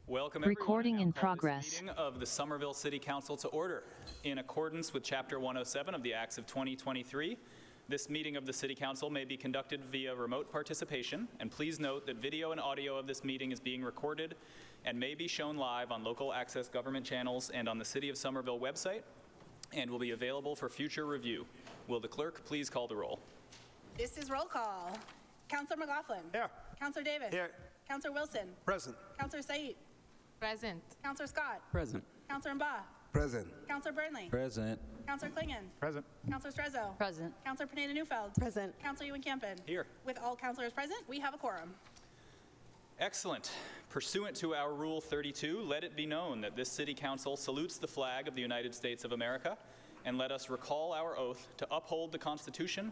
Welcome everyone. Recording in progress. This meeting of the Somerville City Council to order. In accordance with Chapter 107 of the Acts of 2023, this meeting of the City Council may be conducted via remote participation, and please note that video and audio of this meeting is being recorded and may be shown live on local access government channels and on the City of Somerville website, and will be available for future review. Will the clerk please call the roll? This is roll call. Councillor McLaughlin. Here. Councillor Davis. Here. Councillor Wilson. Present. Councillor Said. Present. Councillor Scott. Present. Councillor Mba. Present. Councillor Burnley. Present. Councillor Klingon. Present. Councillor Strezzo. Present. Councillor Pineda Neufeld. Present. Councillor Ewan Campen. Here. With all councillors present, we have a quorum. Excellent. Pursuant to our Rule 32, let it be known that this City Council salutes the flag of the United States of America, and let us recall our oath to uphold the Constitution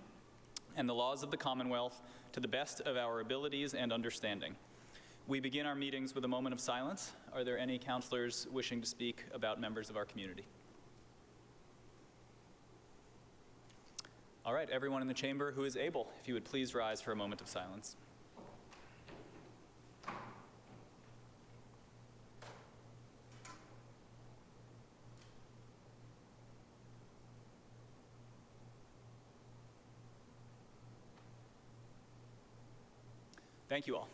and the laws of the Commonwealth to the best of our abilities and understanding. We begin our meetings with a moment of silence. Are there any councilors wishing to speak about members of our community? All right, everyone in the chamber who is able, if you would please rise for a moment of silence. Thank you all.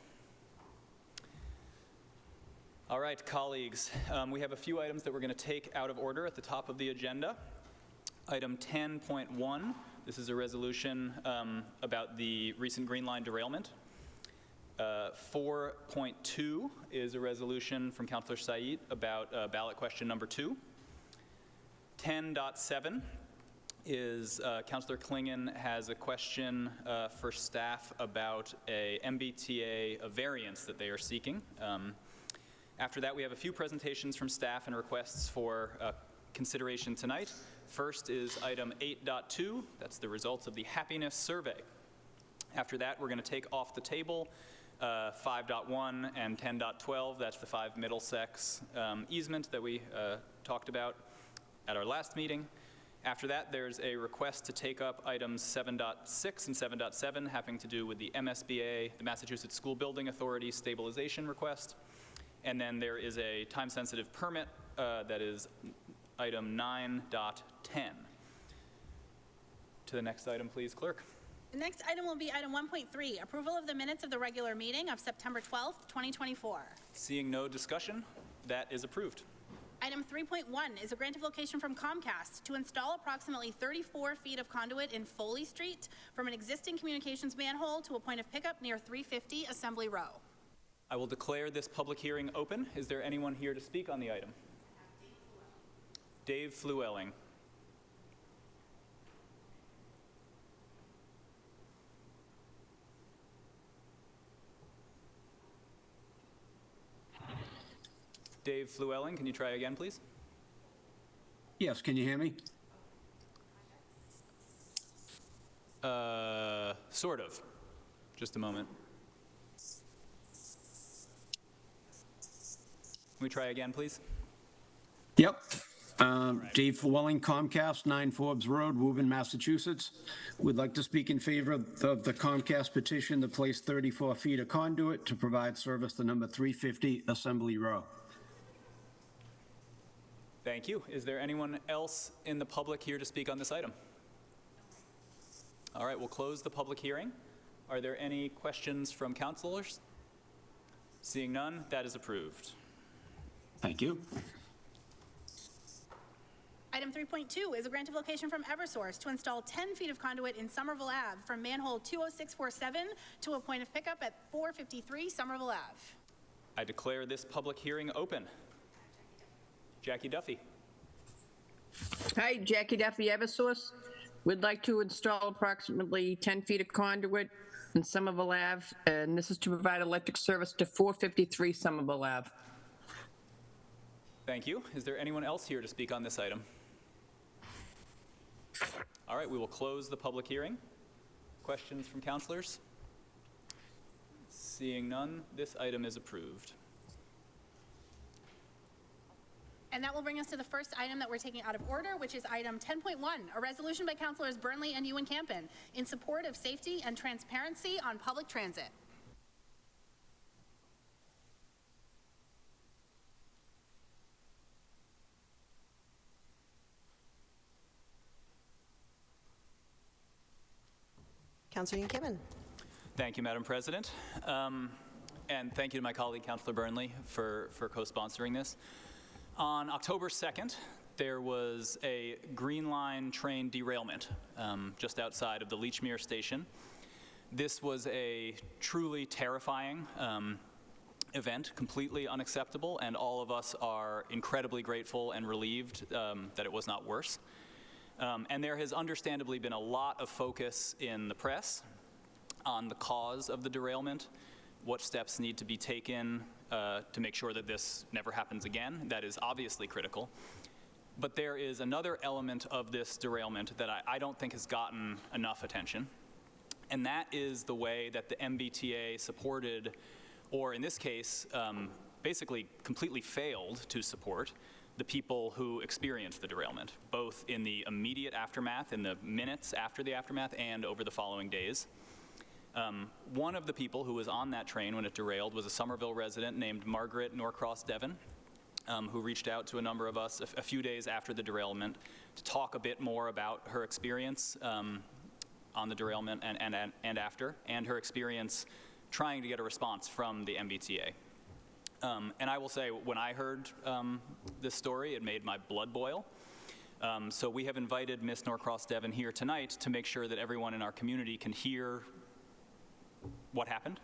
All right, colleagues, we have a few items that we're going to take out of order at the top of the agenda. Item 10.1, this is a resolution about the recent Green Line derailment. 4.2 is a resolution from Councillor Said about ballot question number 2. 10.7 is Councillor Klingon has a question for staff about a MBTA variance that they are seeking. After that, we have a few presentations from staff and requests for consideration tonight. First is item 8.2, that's the results of the happiness survey. After that, we're going to take off the table 5.1 and 10.12, that's the 5 Middlesex easement that we talked about at our last meeting. After that, there's a request to take up items 7.6 and 7.7 having to do with the MSBA, the Massachusetts School Building Authority stabilization request. And then there is a time-sensitive permit that is item 9.10. To the next item, please, clerk. The next item will be item 1.3, approval of the minutes of the regular meeting of September 12th, 2024. Seeing no discussion, that is approved. Item 3.1 is a grant of location from Comcast to install approximately 34 feet of conduit in Foley Street from an existing communications manhole to a point of pickup near 350 Assembly Row. I will declare this public hearing open. Is there anyone here to speak on the item? Dave Fluelling. Dave Fluelling, can you try again, please? Yes, can you hear me? Sort of. Just a moment. Can we try again, please? Yep. Dave Welling, Comcast, 9 Forbes Road, Woburn, Massachusetts. Would like to speak in favor of the Comcast petition to place 34 feet of conduit to provide service to number 350 Assembly Row. Thank you. Is there anyone else in the public here to speak on this item? All right, we'll close the public hearing. Are there any questions from councilors? Seeing none, that is approved. Thank you. Item 3.2 is a grant of location from Eversource to install 10 feet of conduit in Somerville Ave from manhole 20647 to a point of pickup at 453 Somerville Ave. I declare this public hearing open. Jackie Duffy. Hi, Jackie Duffy, Eversource. We'd like to install approximately 10 feet of conduit in Somerville Ave, and this is to provide electric service to 453 Somerville Ave. Thank you. Is there anyone else here to speak on this item? All right, we will close the public hearing. Questions from councilors? Seeing none, this item is approved. And that will bring us to the first item that we're taking out of order, which is item 10.1, a resolution by Councilors Burnley and Ewan Campen in support of safety and transparency on public transit. Councilor Unkiven. Thank you, Madam President. And thank you to my colleague, Councilor Burnley, for co-sponsoring this. On October 2nd, there was a Green Line train derailment just outside of the Leechmere station. This was a truly terrifying event, completely unacceptable, and all of us are incredibly grateful and relieved that it was not worse. And there has understandably been a lot of focus in the press on the cause of the derailment, what steps need to be taken to make sure that this never happens again. That is obviously critical. But there is another element of this derailment that I don't think has gotten enough attention, and that is the way that the MBTA supported, or in this case, basically completely failed to support the people who experienced the derailment, both in the immediate aftermath, in the minutes after the aftermath, and over the following days. One of the people who was on that train when it derailed was a Somerville resident named Margaret Norcross Devon, who reached out to a number of us a few days after the derailment to talk a bit more about her experience on the derailment and after, and her experience trying to get a response from the MBTA. And I will say, when I heard this story, it made my blood boil. So we have invited Ms. Norcross Devon here tonight to make sure that everyone in our community can hear what happened,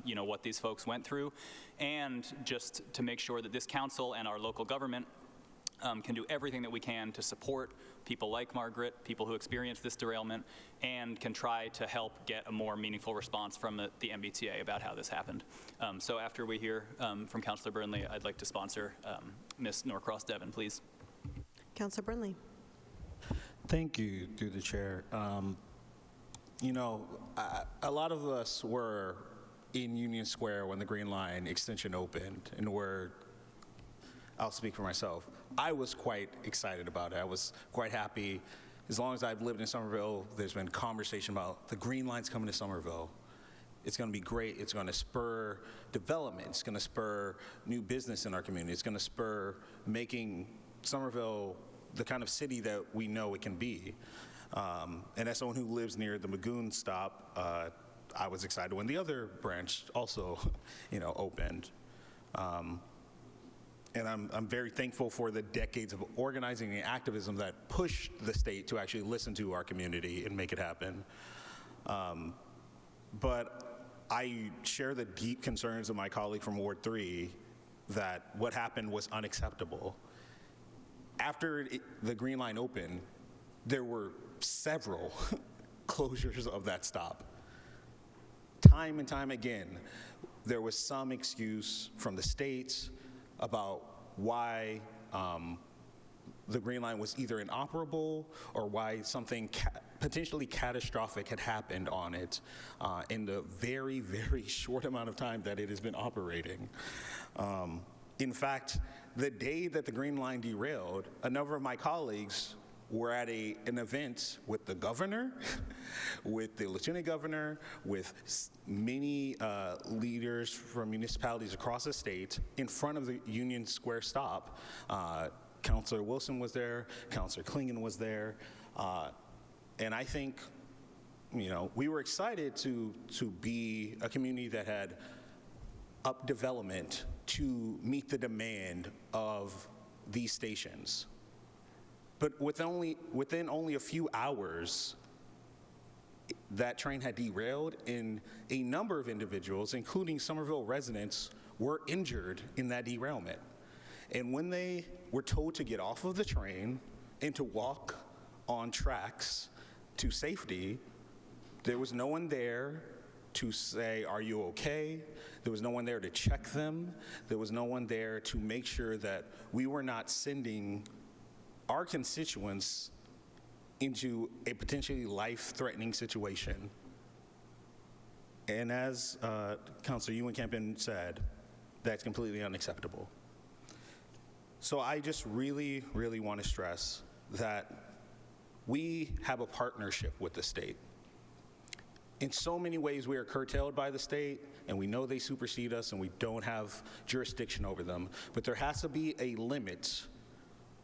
what these folks went through, and just to make sure that this council and our local government can do everything that we can to support people like Margaret, people who experienced this derailment, and can try to help get a more meaningful response from the MBTA about how this happened. So after we hear from Councilor Burnley, I'd like to sponsor Ms. Norcross Devon, please. Councilor Burnley. Thank you, through the chair. A lot of us were in Union Square when the Green Line extension opened, and I'll speak for myself. I was quite excited about it. I was quite happy. As long as I've lived in Somerville, there's been conversation about the Green Line's coming to Somerville. It's going to be great. It's going to spur development. It's going to spur new business in our community. It's going to spur making Somerville the kind of city that we know it can be. And as someone who lives near the Magoon stop, I was excited when the other branch also, opened. And I'm very thankful for the decades of organizing and activism that pushed the state to actually listen to our community and make it happen. But I share the deep concerns of my colleague from Ward 3 that what happened was unacceptable. After the Green Line opened, there were several closures of that stop. Time and time again, there was some excuse from the states about why the Green Line was either inoperable or why something potentially catastrophic had happened on it in the very, very short amount of time that it has been operating. In fact, the day that the Green Line derailed, a number of my colleagues were at an event with the governor, with the lieutenant governor, with many leaders from municipalities across the state in front of the Union Square stop. Councilor Wilson was there, Councilor Clingan was there, and I think, we were excited to be a community that had up development to meet the demand of these stations. But within only a few hours, that train had derailed, and a number of individuals, including Somerville residents, were injured in that derailment. And when they were told to get off of the train and to walk on tracks to safety, there was no one there to say, "Are you okay?" There was no one there to check them. There was no one there to make sure that we were not sending our constituents into a potentially life-threatening situation. And as Councilor Ewen-Campen said, that's completely unacceptable. So I just really, really want to stress that we have a partnership with the state. In so many ways, we are curtailed by the state, and we know they supersede us, and we don't have jurisdiction over them. But there has to be a limit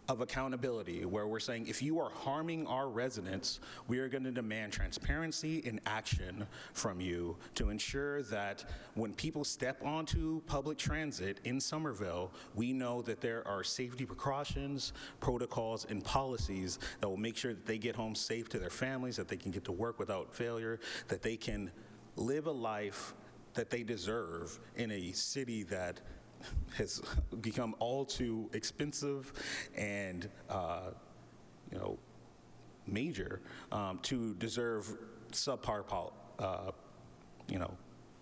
of accountability, where we're saying if you are harming our residents, we are going to demand transparency and action from you to ensure that when people step onto public transit in Somerville, we know that there are safety precautions, protocols, and policies that will make sure that they get home safe to their families, that they can get to work without failure, that they can live a life that they deserve in a city that has become all too expensive and, major to deserve subpar,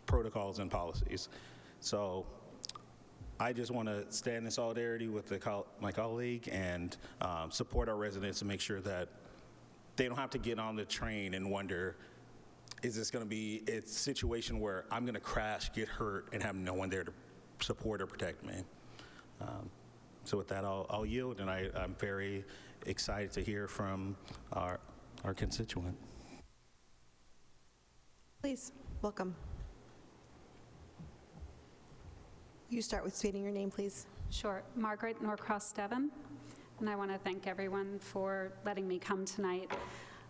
protocols and policies. So I just want to stand in solidarity with my colleague and support our residents to make sure that they don't have to get on the train and wonder, is this going to be a situation where I'm going to crash, get hurt, and have no one there to support or protect me? So with that, I'll yield, and I'm very excited to hear from our constituent. Please, welcome. You start with stating your name, please. Sure. Margaret Norcross Devon, and I want to thank everyone for letting me come tonight.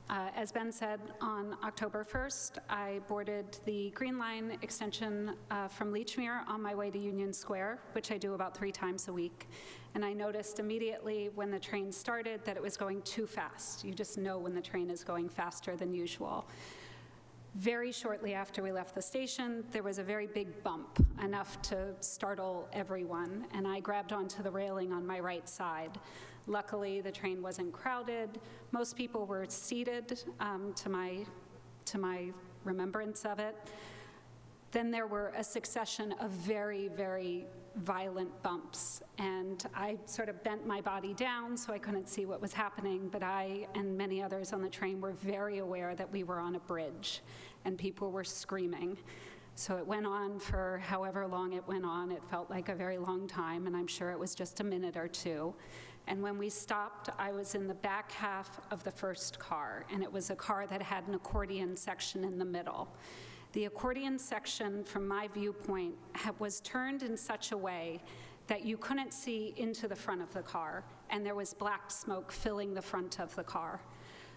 As Ben said, on October 1st, I boarded the Green Line extension from Leechmere on my way to Union Square, which I do about 3 times a week. And I noticed immediately when the train started that it was going too fast. You just know when the train is going faster than usual. Very shortly after we left the station, there was a very big bump, enough to startle everyone, and I grabbed onto the railing on my right side. Luckily, the train wasn't crowded. Most people were seated, to my remembrance of it. Then there were a succession of very, very violent bumps, and I sort of bent my body down so I couldn't see what was happening, but I and many others on the train were very aware that we were on a bridge, and people were screaming. So it went on for however long it went on. It felt like a very long time, and I'm sure it was just a minute or two. And when we stopped, I was in the back half of the first car, and it was a car that had an accordion section in the middle. The accordion section, from my viewpoint, was turned in such a way that you couldn't see into the front of the car, and there was black smoke filling the front of the car.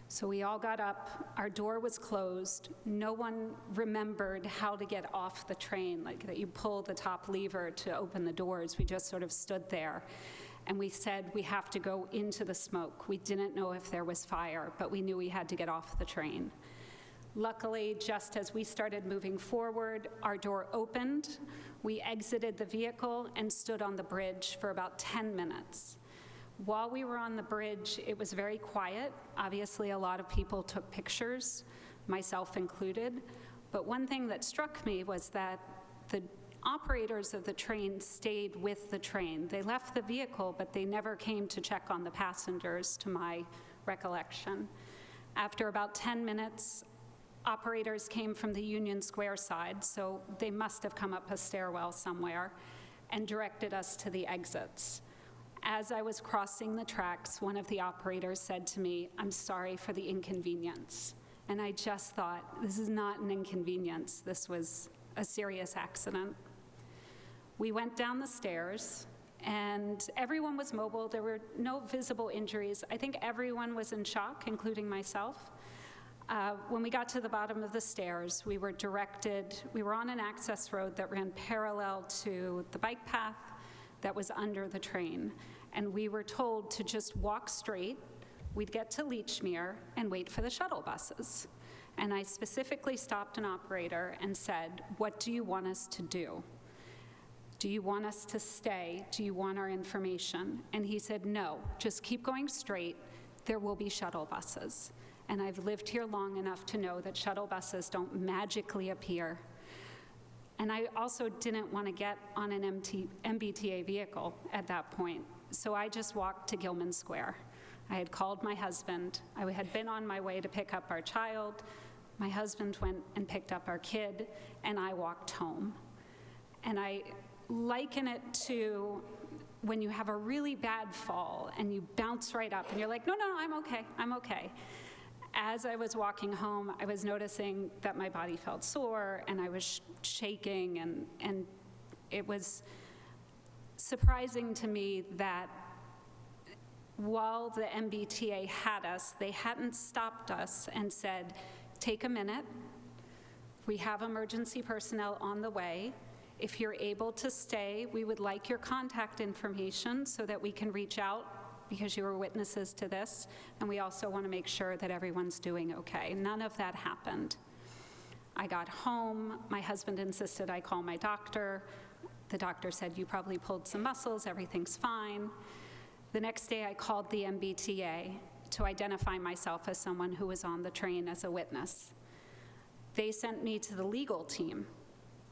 So we all got up, our door was closed, no one remembered how to get off the train, like that you pull the top lever to open the doors. We just sort of stood there. And we said, we have to go into the smoke. We didn't know if there was fire, but we knew we had to get off the train. Luckily, just as we started moving forward, our door opened, we exited the vehicle and stood on the bridge for about 10 minutes. While we were on the bridge, it was very quiet. Obviously, a lot of people took pictures, myself included. But one thing that struck me was that the operators of the train stayed with the train. They left the vehicle, but they never came to check on the passengers, to my recollection. After about 10 minutes, operators came from the Union Square side, so they must have come up a stairwell somewhere, and directed us to the exits. As I was crossing the tracks, one of the operators said to me, "I'm sorry for the inconvenience." And I just thought, this is not an inconvenience. This was a serious accident. We went down the stairs, and everyone was mobile. There were no visible injuries. I think everyone was in shock, including myself. When we got to the bottom of the stairs, we were on an access road that ran parallel to the bike path that was under the train. And we were told to just walk straight. We'd get to Leechmere and wait for the shuttle buses. And I specifically stopped an operator and said, "What do you want us to do? Do you want us to stay? Do you want our information?" And he said, "No, just keep going straight. There will be shuttle buses." And I've lived here long enough to know that shuttle buses don't magically appear. And I also didn't want to get on an MBTA vehicle at that point. So I just walked to Gilman Square. I had called my husband. I had been on my way to pick up our child. My husband went and picked up our kid, and I walked home. And I liken it to when you have a really bad fall and you bounce right up and you're like, no, I'm okay, I'm okay. As I was walking home, I was noticing that my body felt sore and I was shaking, and it was surprising to me that while the MBTA had us, they hadn't stopped us and said, take a minute. We have emergency personnel on the way. If you're able to stay, we would like your contact information so that we can reach out because you were witnesses to this. And we also want to make sure that everyone's doing okay. None of that happened. I got home. My husband insisted I call my doctor. The doctor said, you probably pulled some muscles. Everything's fine. The next day, I called the MBTA to identify myself as someone who was on the train as a witness. They sent me to the legal team,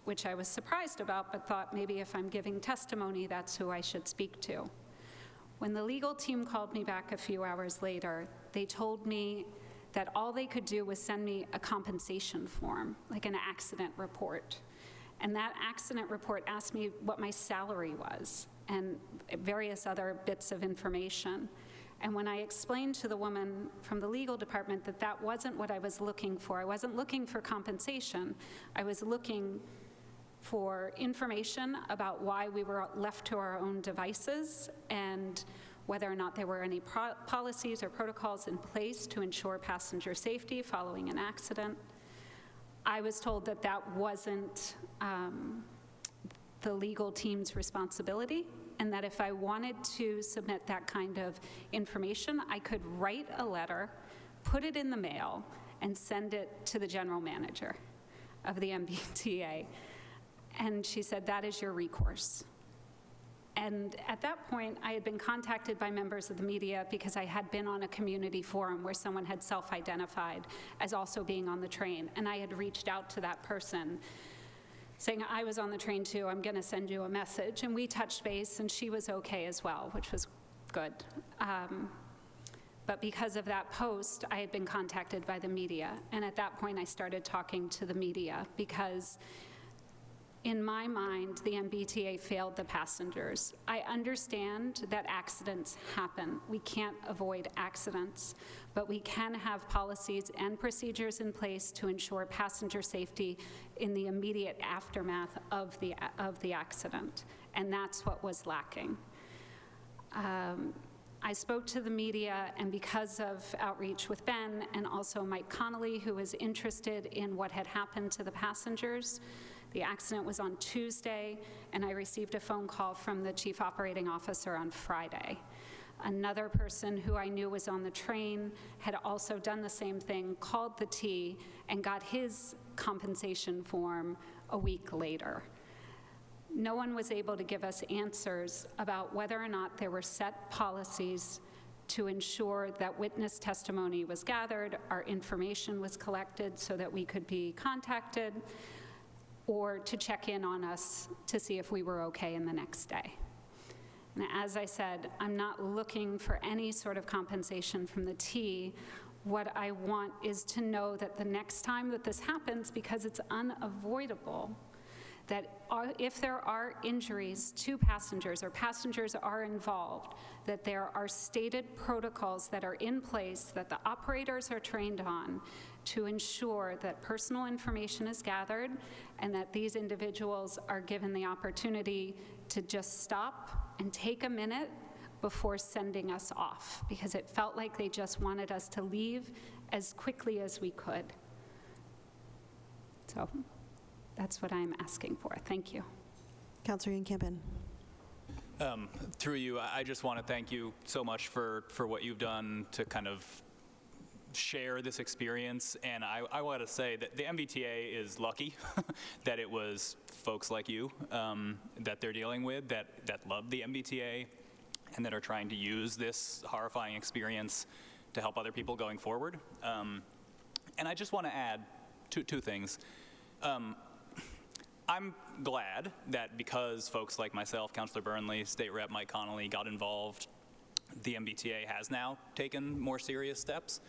which I was surprised about, but thought maybe if I'm giving testimony, that's who I should speak to. When the legal team called me back a few hours later, they told me that all they could do was send me a compensation form, like an accident report. And that accident report asked me what my salary was and various other bits of information. And when I explained to the woman from the legal department that that wasn't what I was looking for, I wasn't looking for compensation, I was looking for information about why we were left to our own devices and whether or not there were any policies or protocols in place to ensure passenger safety following an accident. I was told that that wasn't the legal team's responsibility, and that if I wanted to submit that kind of information, I could write a letter, put it in the mail, and send it to the general manager of the MBTA. And she said, that is your recourse. And at that point, I had been contacted by members of the media because I had been on a community forum where someone had self-identified as also being on the train. And I had reached out to that person saying, I was on the train too, I'm gonna send you a message. And we touched base, and she was okay as well, which was good. But because of that post, I had been contacted by the media. And at that point, I started talking to the media because in my mind, the MBTA failed the passengers. I understand that accidents happen. We can't avoid accidents, but we can have policies and procedures in place to ensure passenger safety in the immediate aftermath of the accident, and that's what was lacking. I spoke to the media, and because of outreach with Ben and also Mike Connolly, who was interested in what had happened to the passengers, the accident was on Tuesday, and I received a phone call from the chief operating officer on Friday. Another person who I knew was on the train had also done the same thing, called the T, and got his compensation form a week later. No one was able to give us answers about whether or not there were set policies to ensure that witness testimony was gathered, our information was collected so that we could be contacted, or to check in on us to see if we were okay in the next day. And as I said, I'm not looking for any sort of compensation from the T. What I want is to know that the next time that this happens, because it's unavoidable, that if there are injuries to passengers or passengers are involved, that there are stated protocols that are in place that the operators are trained on to ensure that personal information is gathered and that these individuals are given the opportunity to just stop and take a minute before sending us off, because it felt like they just wanted us to leave as quickly as we could. So that's what I'm asking for. Thank you. Councilor Ian Campion. Through you, I just want to thank you so much for what you've done to kind of share this experience. And I want to say that the MBTA is lucky that it was folks like you that they're dealing with that love the MBTA and that are trying to use this horrifying experience to help other people going forward. And I just want to add two things. I'm glad that because folks like myself, Councilor Burnley, State Rep Mike Connolly got involved, the MBTA has now taken more serious steps.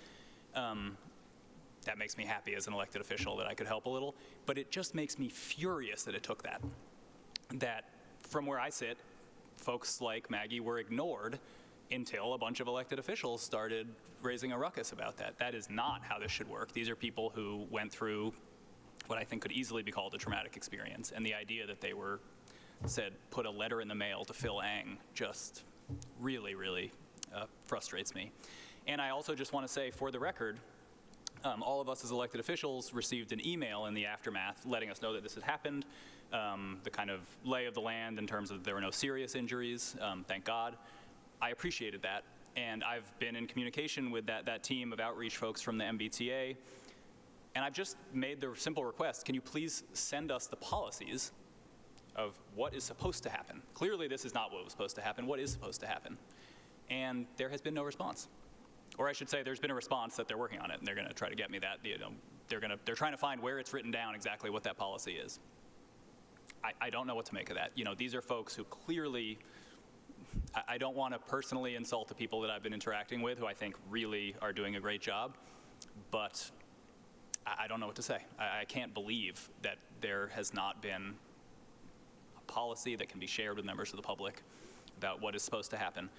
That makes me happy as an elected official that I could help a little, but it just makes me furious that it took that. That from where I sit, folks like Maggie were ignored until a bunch of elected officials started raising a ruckus about that. That is not how this should work. These are people who went through what I think could easily be called a traumatic experience, and the idea that they were said, put a letter in the mail to Phil Ang, just really, really frustrates me. And I also just want to say, for the record, all of us as elected officials received an email in the aftermath letting us know that this had happened, the kind of lay of the land in terms of there were no serious injuries, thank God. I appreciated that, and I've been in communication with that team of outreach folks from the MBTA, and I've just made the simple request, can you please send us the policies of what is supposed to happen? Clearly this is not what was supposed to happen. What is supposed to happen? And there has been no response. Or I should say there's been a response that they're working on it, and they're going to try to get me that. They're trying to find where it's written down exactly what that policy is. I don't know what to make of that. These are folks who clearly, I don't want to personally insult the people that I've been interacting with, who I think really are doing a great job, but I don't know what to say. I can't believe that there has not been a policy that can be shared with members of the public about what is supposed to happen.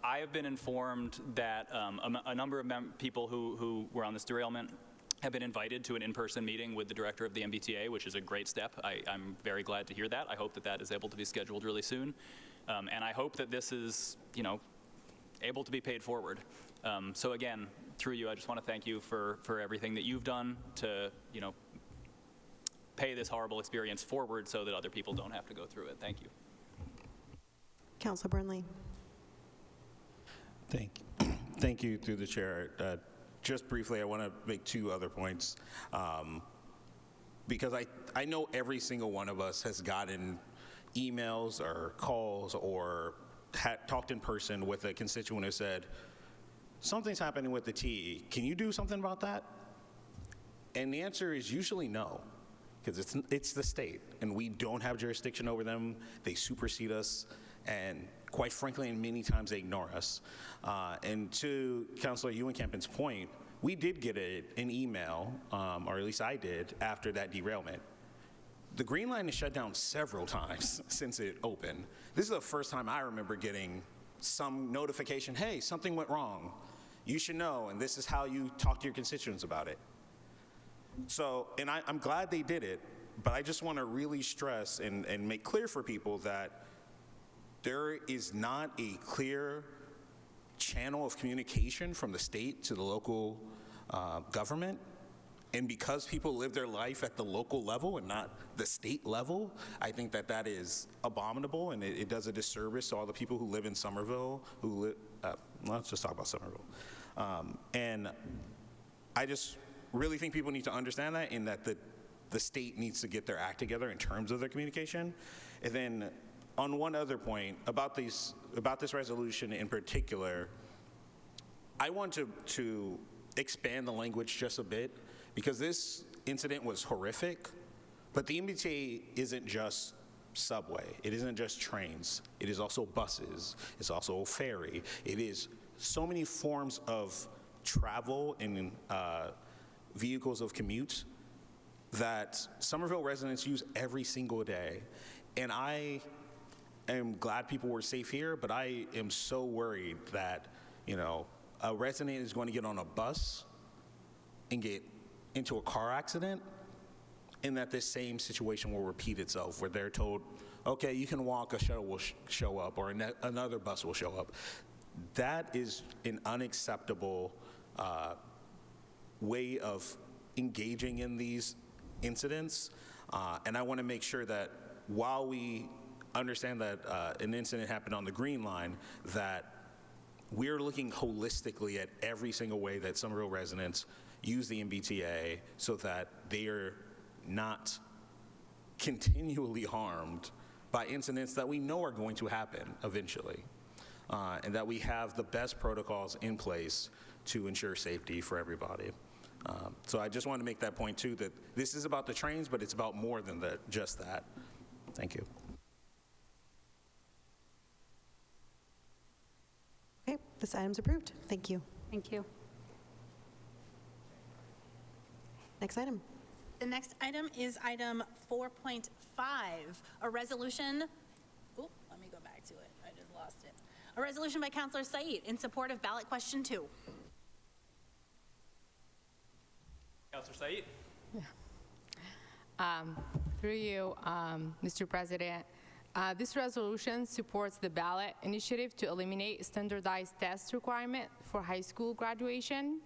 I have been informed that a number of people who were on this derailment have been invited to an in-person meeting with the director of the MBTA, which is a great step. I'm very glad to hear that. I hope that is able to be scheduled really soon. And I hope that this is, able to be paid forward. So again, through you, I just want to thank you for everything that you've done to, pay this horrible experience forward so that other people don't have to go through it. Thank you. Councilor Burnley. Thank you, through the chair. Just briefly, I want to make two other points. Because I know every single one of us has gotten emails or calls or talked in person with a constituent who said, something's happening with the T. Can you do something about that? And the answer is usually no, because it's the state, and we don't have jurisdiction over them. They supersede us, and quite frankly, and many times they ignore us. And to Councilor Ewen-Campen's point, we did get an email, or at least I did, after that derailment. The Green Line is shut down several times since it opened. This is the first time I remember getting some notification, hey, something went wrong. You should know, and this is how you talk to your constituents about it. So, and I'm glad they did it, but I just want to really stress and make clear for people that there is not a clear channel of communication from the state to the local government. And because people live their life at the local level and not the state level, I think that is abominable, and it does a disservice to all the people who live in Somerville, let's just talk about Somerville. And I just really think people need to understand that, and that the state needs to get their act together in terms of their communication. And then on one other point, about this resolution in particular, I want to expand the language just a bit, because this incident was horrific, but the MBTA isn't just subway, it isn't just trains, it is also buses, it's also a ferry, it is so many forms of travel and vehicles of commute that Somerville residents use every single day. And I am glad people were safe here, but I am so worried that, a resident is going to get on a bus and get into a car accident, and that this same situation will repeat itself, where they're told, okay, you can walk, a shuttle will show up, or another bus will show up. That is an unacceptable way of engaging in these incidents. And I want to make sure that while we understand that an incident happened on the Green Line, that we're looking holistically at every single way that Somerville residents use the MBTA, so that they are not continually harmed by incidents that we know are going to happen eventually, and that we have the best protocols in place to ensure safety for everybody. So I just want to make that point too, that this is about the trains, but it's about more than just that. Thank you. Okay, this item's approved. Thank you. Thank you. Next item. The next item is item 4.5, a resolution, let me go back to it, I just lost it. A resolution by Councilor Said in support of ballot question 2. Councilor Said? Through you, Mr. President, This resolution supports the ballot initiative to eliminate standardized test requirement for high school graduation.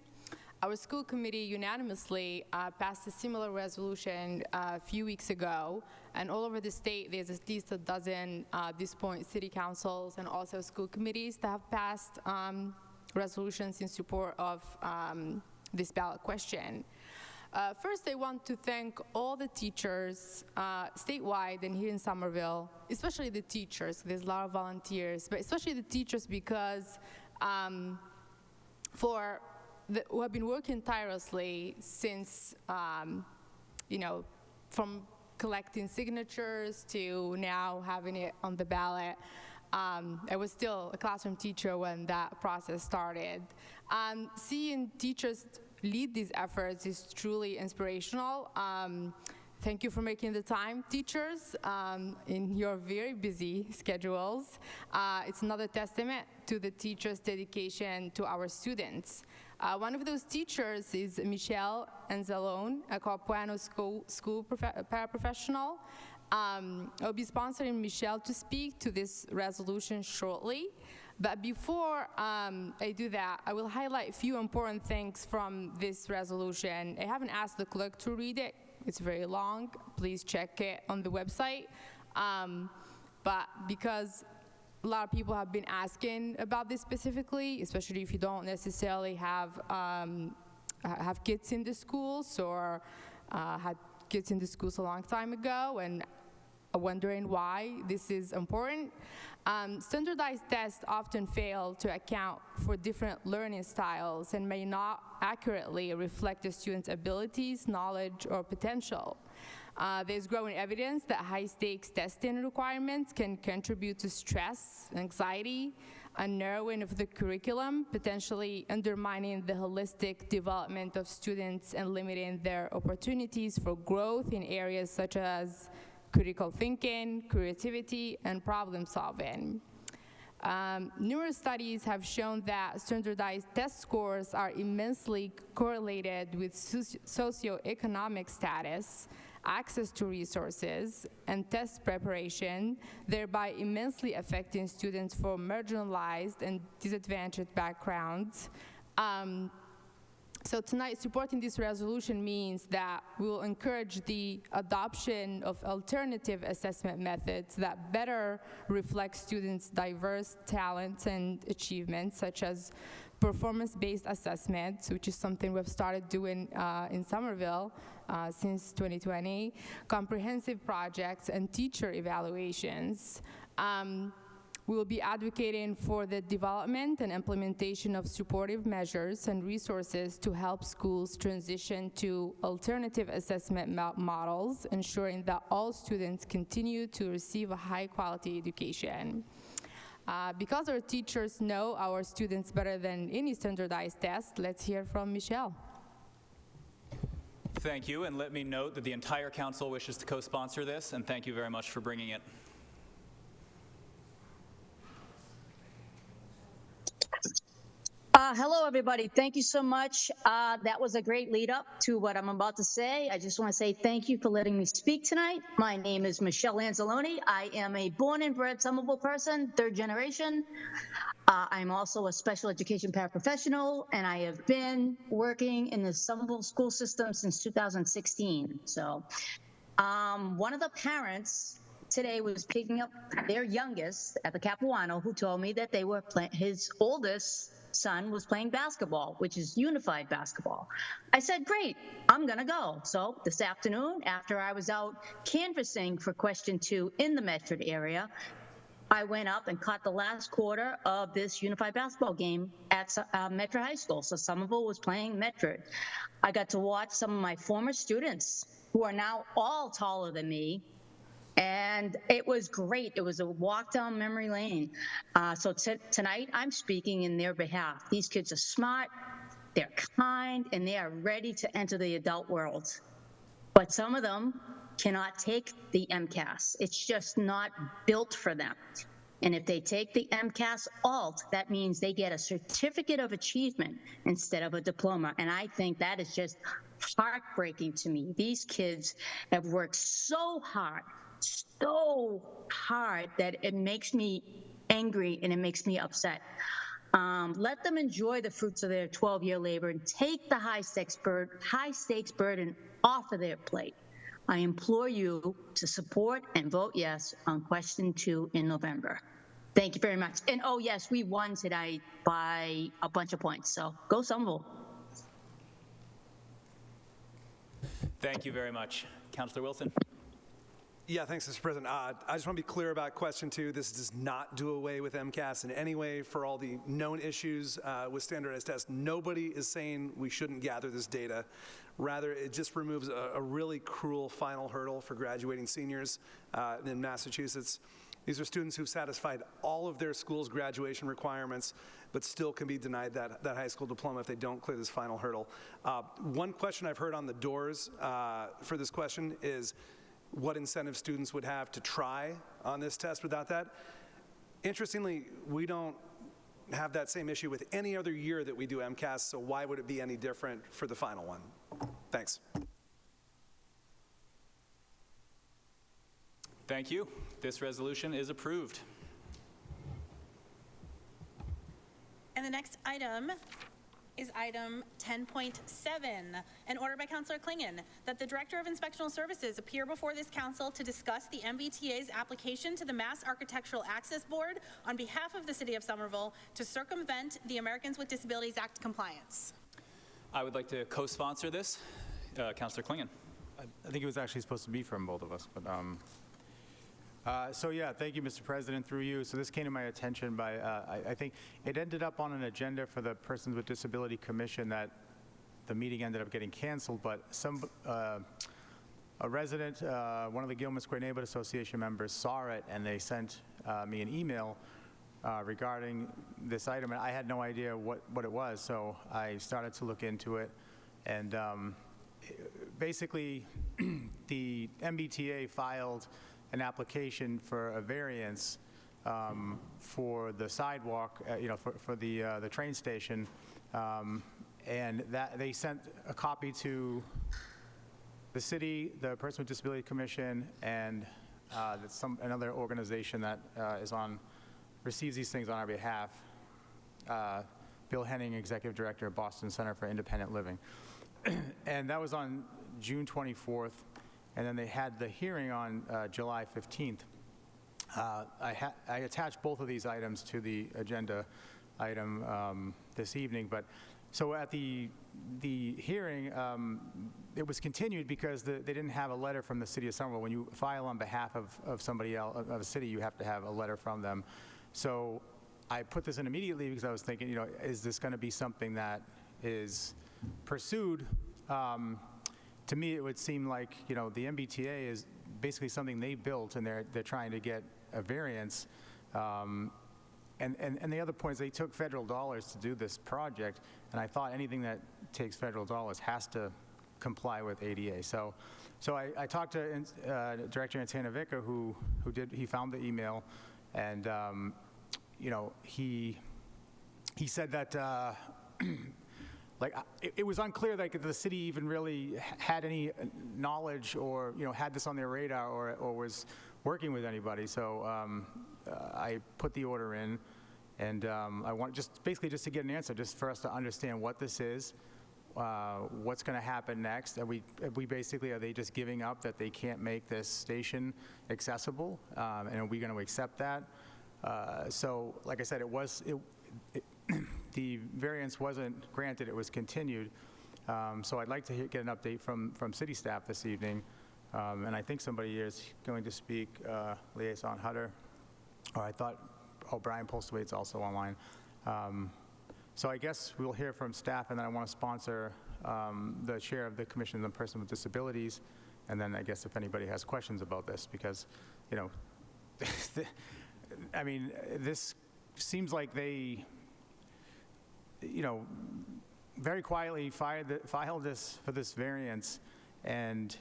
Our school committee unanimously passed a similar resolution a few weeks ago, and all over the state there's at least a dozen at this point city councils and also school committees that have passed resolutions in support of this ballot question. First, I want to thank all the teachers statewide and here in Somerville, especially the teachers. There's a lot of volunteers, but especially the teachers because who have been working tirelessly since, from collecting signatures to now having it on the ballot. I was still a classroom teacher when that process started. Seeing teachers lead these efforts is truly inspirational. Thank you for making the time, teachers, in your very busy schedules. It's another testament to the teachers' dedication to our students. One of those teachers is Michelle Anzalone, a Capuano school paraprofessional. I'll be sponsoring Michelle to speak to this resolution shortly. But before I do that, I will highlight a few important things from this resolution. I haven't asked the clerk to read it. It's very long. Please check it on the website. But because a lot of people have been asking about this specifically, especially if you don't necessarily have kids in the schools or had kids in the schools a long time ago and wondering why this is important. Standardized tests often fail to account for different learning styles and may not accurately reflect the student's abilities, knowledge, or potential. There's growing evidence that high-stakes testing requirements can contribute to stress, anxiety, a narrowing of the curriculum, potentially undermining the holistic development of students and limiting their opportunities for growth in areas such as critical thinking, creativity, and problem solving. Numerous studies have shown that standardized test scores are immensely correlated with socioeconomic status, access to resources, and test preparation, thereby immensely affecting students from marginalized and disadvantaged backgrounds. So tonight, supporting this resolution means that we will encourage the adoption of alternative assessment methods that better reflect students' diverse talents and achievements, such as performance-based assessments, which is something we've started doing in Somerville since 2020, comprehensive projects, and teacher evaluations. We will be advocating for the development and implementation of supportive measures and resources to help schools transition to alternative assessment models, ensuring that all students continue to receive a high-quality education. Because our teachers know our students better than any standardized test, let's hear from Michelle. Thank you, and let me note that the entire council wishes to co-sponsor this, and thank you very much for bringing it. Hello, everybody. Thank you so much. That was a great lead up to what I'm about to say. I just want to say thank you for letting me speak tonight. My name is Michelle Anzalone. I am a born and bred Somerville person, third generation. I'm also a special education paraprofessional, and I have been working in the Somerville school system since 2016. So one of the parents today was picking up their youngest at the Capuano, who told me that they were his oldest son was playing basketball, which is unified basketball. I said, great, I'm gonna go. So this afternoon, after I was out canvassing for question 2 in the Medford area, I went up and caught the last quarter of this unified basketball game at Medford High School. So Somerville was playing Medford. I got to watch some of my former students who are now all taller than me, and it was great. It was a walk down memory lane. So tonight, I'm speaking in their behalf. These kids are smart, they're kind, and they are ready to enter the adult world. But some of them cannot take the MCAS. It's just not built for them. And if they take the MCAS alt, that means they get a certificate of achievement instead of a diploma. And I think that is just heartbreaking to me. These kids have worked so hard hard that it makes me angry and it makes me upset. Let them enjoy the fruits of their 12-year labor and take the high stakes burden off of their plate. I implore you to support and vote yes on question 2 in November. Thank you very much. And oh yes, we won tonight by a bunch of points, so go Somerville. Thank you very much. Councillor Wilson. Yeah, thanks, Mr. President. I just want to be clear about question 2. This does not do away with MCAS in any way for all the known issues with standardized tests. Nobody is saying we shouldn't gather this data. Rather, it just removes a really cruel final hurdle for graduating seniors in Massachusetts. These are students who've satisfied all of their school's graduation requirements, but still can be denied that high school diploma if they don't clear this final hurdle. One question I've heard on the doors for this question is, what incentive students would have to try on this test without that. Interestingly, we don't have that same issue with any other year that we do MCAS, so why would it be any different for the final one? Thanks. Thank you. This resolution is approved. And the next item is item 10.7, an order by Councillor Klingon that the Director of Inspectional Services appear before this council to discuss the MBTA's application to the Mass Architectural Access Board on behalf of the City of Somerville to circumvent the Americans with Disabilities Act compliance. I would like to co-sponsor this. Councillor Klingon. I think it was actually supposed to be from both of us, but so yeah, thank you, Mr. President, through you. So this came to my attention by, I think it ended up on an agenda for the Persons with Disability Commission that the meeting ended up getting canceled, but a resident, one of the Gilman Square Neighborhood Association members saw it and they sent me an email regarding this item, and I had no idea what it was, so I started to look into it, and basically the MBTA filed an application for a variance for the sidewalk, for the train station, and that they sent a copy to the city, the Person with Disability Commission, and another organization that receives these things on our behalf. Bill Henning, Executive Director of Boston Center for Independent Living, and that was on June 24th. And then they had the hearing on July 15th. I attached both of these items to the agenda item this evening, but so at the hearing, it was continued because they didn't have a letter from the City of Somerville. When you file on behalf of somebody else, of a city, you have to have a letter from them. So I put this in immediately because I was thinking, is this going to be something that is pursued? To me, it would seem like, the MBTA is basically something they built, and they're trying to get a variance. And the other point is they took federal dollars to do this project, and I thought anything that takes federal dollars has to comply with ADA. So I talked to Director Antanavica, who found the email, and he said that. It was unclear that the city even really had any knowledge or, had this on their radar or was working with anybody. So I put the order in, and I want basically just to get an answer, just for us to understand what this is, what's going to happen next. Are we basically, are they just giving up that they can't make this station accessible? And are we going to accept that? So like I said, the variance wasn't granted, it was continued. So I'd like to get an update from city staff this evening. And I think somebody is going to speak, Liaison Hutter, or I thought, Brian Postlewaite's also online. So I guess we'll hear from staff, and then I want to sponsor the chair of the Commission on Persons with Disabilities, and then I guess if anybody has questions about this, because, I mean, this seems like they, very quietly filed this for this variance, and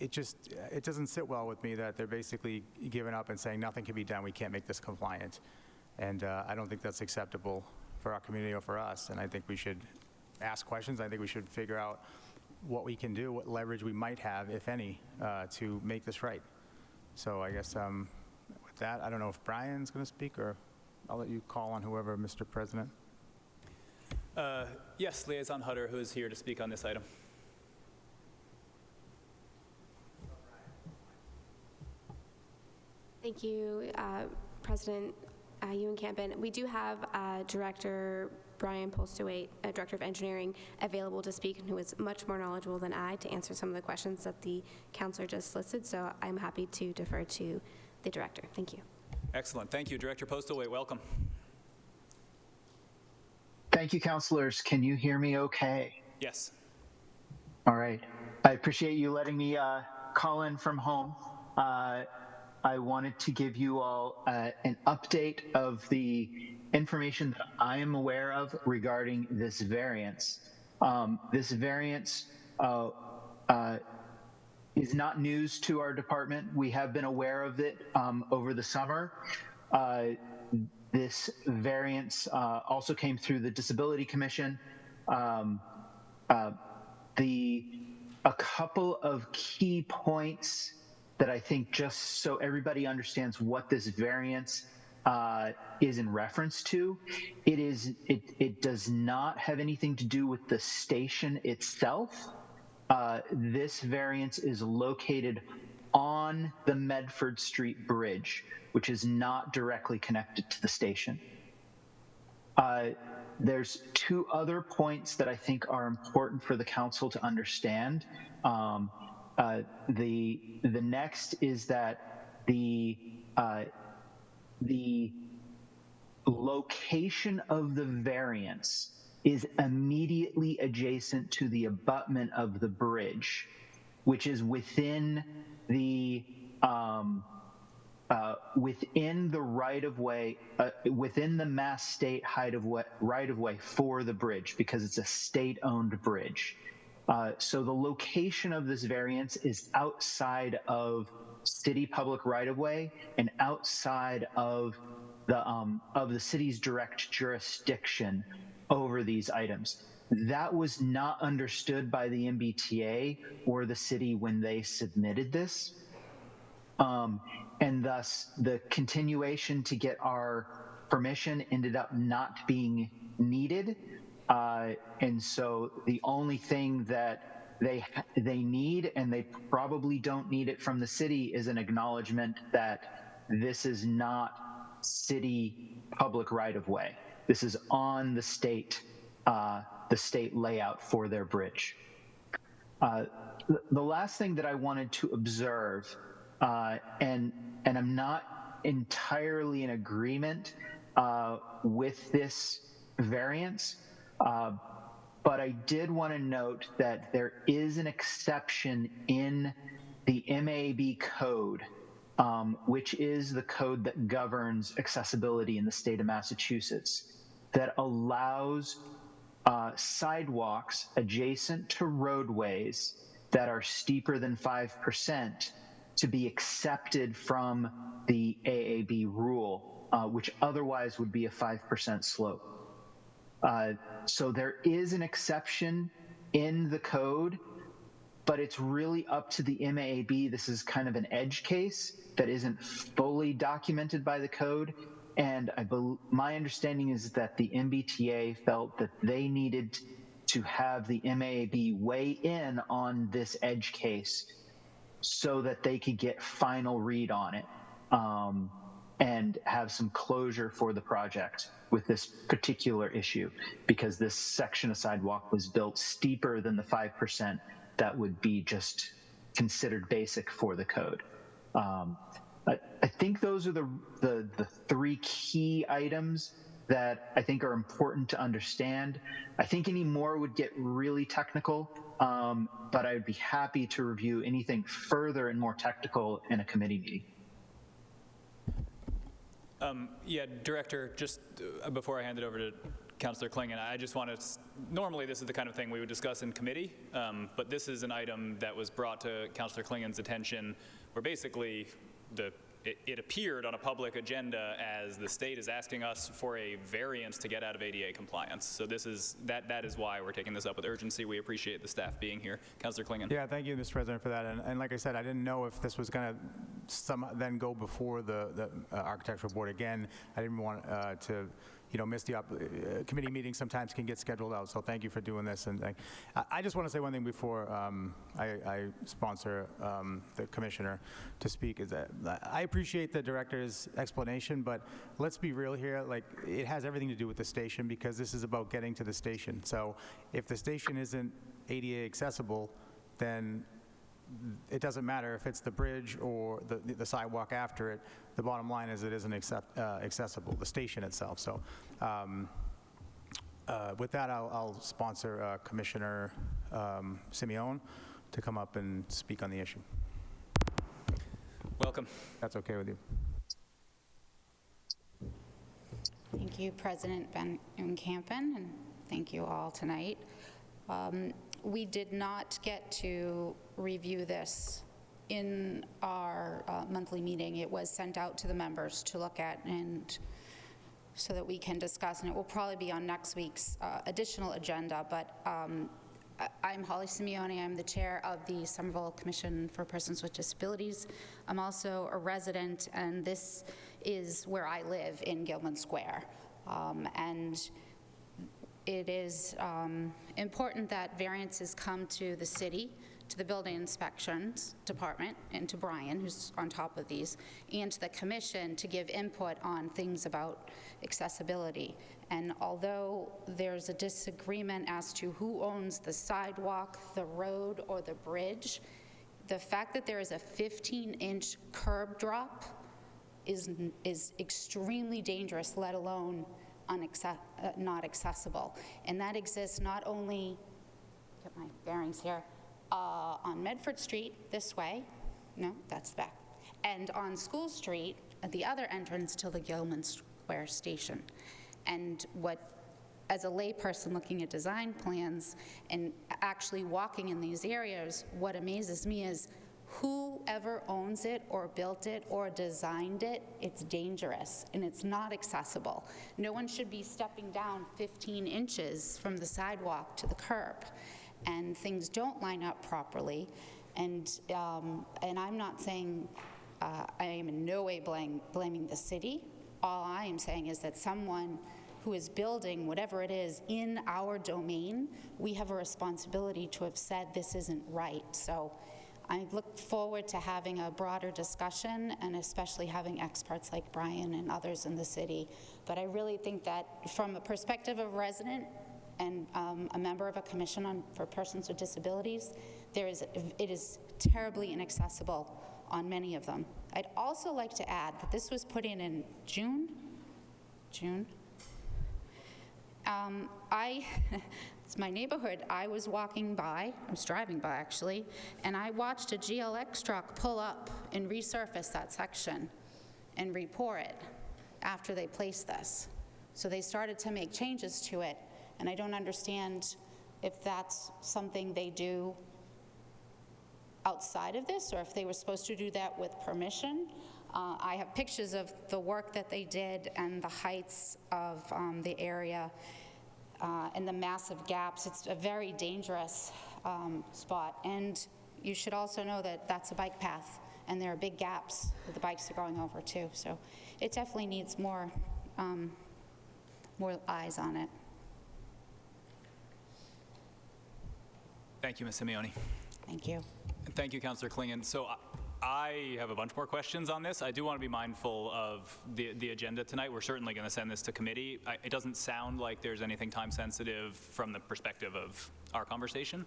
it doesn't sit well with me that they're basically giving up and saying nothing can be done, we can't make this compliant. And I don't think that's acceptable for our community or for us, and I think we should ask questions. I think we should figure out what we can do, what leverage we might have, if any, to make this right. So I guess with that, I don't know if Brian's going to speak, or I'll let you call on whoever, Mr. President. Yes, Liaison Hutter, who is here to speak on this item. Thank you, President Ewan Campen. We do have Director Brian Polstowait, Director of Engineering, available to speak, and who is much more knowledgeable than I to answer some of the questions that the counselor just listed, so I'm happy to defer to the director. Thank you. Excellent. Thank you. Director Postlewaite, welcome. Thank you, counselors. Can you hear me okay? Yes. All right. I appreciate you letting me call in from home. I wanted to give you all an update of the information that I am aware of regarding this variance. This variance is not news to our department. We have been aware of it over the summer. This variance also came through the Disability Commission. A couple of key points that I think, just so everybody understands what this variance is in reference to, it does not have anything to do with the station itself. This variance is located on the Medford Street Bridge, which is not directly connected to the station. There's two other points that I think are important for the council to understand. The next is that the location of the variance is immediately adjacent to the abutment of the bridge, which is within the right-of-way, within the Mass State right-of-way for the bridge, because it's a state-owned bridge. So the location of this variance is outside of city public right-of-way and outside of the city's direct jurisdiction over these items. That was not understood by the MBTA or the city when they submitted this. And thus the continuation to get our permission ended up not being needed. And so the only thing that they need, and they probably don't need it from the city, is an acknowledgement that this is not city public right-of-way. This is on the state layout for their bridge. The last thing that I wanted to observe, and I'm not entirely in agreement with this variance, but I did want to note that there is an exception in the MAB code, which is the code that governs accessibility in the state of Massachusetts, that allows sidewalks adjacent to roadways that are steeper than 5% to be accepted from the AAB rule, which otherwise would be a 5% slope. So there is an exception in the code, but it's really up to the MAB. This is kind of an edge case that isn't fully documented by the code. And my understanding is that the MBTA felt that they needed to have the MAB weigh in on this edge case so that they could get final read on it and have some closure for the project with this particular issue, because this section of sidewalk was built steeper than the 5% that would be just considered basic for the code. I think those are the three key items that I think are important to understand. I think any more would get really technical, but I would be happy to review anything further and more technical in a committee meeting. Yeah, Director, just before I hand it over to Councilor Klingon, I just want to, normally this is the kind of thing we would discuss in committee, but this is an item that was brought to Councilor Klingon's attention where basically it appeared on a public agenda as the state is asking us for a variance to get out of ADA compliance. So this is, that is why we're taking this up with urgency. We appreciate the staff being here. Councilor Klingon. Yeah, thank you, Mr. President, for that. And like I said, I didn't know if this was going to then go before the architectural board again. I didn't want to, miss the committee meetings sometimes can get scheduled out, so thank you for doing this. And I just want to say one thing before I sponsor the commissioner to speak, is that I appreciate the director's explanation, but let's be real here, like, it has everything to do with the station, because this is about getting to the station. So if the station isn't ADA accessible, then it doesn't matter if it's the bridge or the sidewalk after it. The bottom line is it isn't accessible, the station itself. So with that, I'll sponsor Commissioner Simeone to come up and speak on the issue. Welcome. That's okay with you. Thank you, President Van Campen, and thank you all tonight. We did not get to review this in our monthly meeting. It was sent out to the members to look at, and so that we can discuss, and it will probably be on next week's additional agenda. But I'm Holly Simeone. I'm the chair of the Somerville Commission for Persons with Disabilities. I'm also a resident, and this is where I live in Gilman Square. And it is important that variances come to the city, to the building inspections department, and to Brian, who's on top of these, and to the commission to give input on things about accessibility. And although there's a disagreement as to who owns the sidewalk, the road, or the bridge, the fact that there is a 15-inch curb drop is extremely dangerous, let alone not accessible. And that exists not only, get my bearings here, on Medford Street this way, no, that's back, and on School Street at the other entrance to the Gilman Square station. And what, as a layperson looking at design plans and actually walking in these areas, what amazes me is whoever owns it or built it or designed it, it's dangerous and it's not accessible. No one should be stepping down 15 inches from the sidewalk to the curb, and things don't line up properly. And I'm not saying I am in no way blaming the city. All I am saying is that someone who is building whatever it is in our domain, we have a responsibility to have said this isn't right. So I look forward to having a broader discussion, and especially having experts like Brian and others in the city. But I really think that from a perspective of a resident and a member of a commission for persons with disabilities, it is terribly inaccessible on many of them. I'd also like to add that this was put in June. It's my neighborhood. I was walking by, I was driving by actually, and I watched a GLX truck pull up and resurface that section and re-pour it after they placed this. So they started to make changes to it, and I don't understand if that's something they do outside of this, or if they were supposed to do that with permission. I have pictures of the work that they did and the heights of the area and the massive gaps. It's a very dangerous spot. And you should also know that that's a bike path, and there are big gaps that the bikes are going over too. So it definitely needs more eyes on it. Thank you, Ms. Simeone. Thank you. And thank you, Councilor Klingon. So I have a bunch more questions on this. I do want to be mindful of the agenda tonight. We're certainly going to send this to committee. It doesn't sound like there's anything time sensitive from the perspective of our conversation,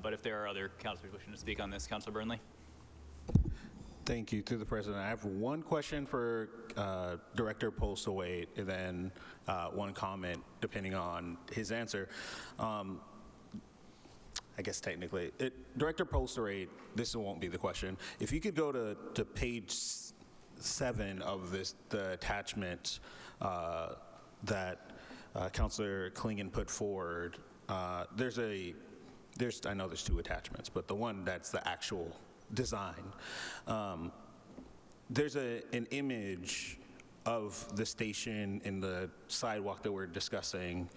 but if there are other councilors wishing to speak on this, Councilor Burnley. Thank you. Through the president, I have one question for Director Postlewaite, and then one comment depending on his answer. I guess technically, Director Postlewaite, this won't be the question. If you could go to page 7 of the attachment that Councilor Klingon put forward, I know there's 2 attachments, but the one that's the actual design. There's an image of the station and the sidewalk that we're discussing,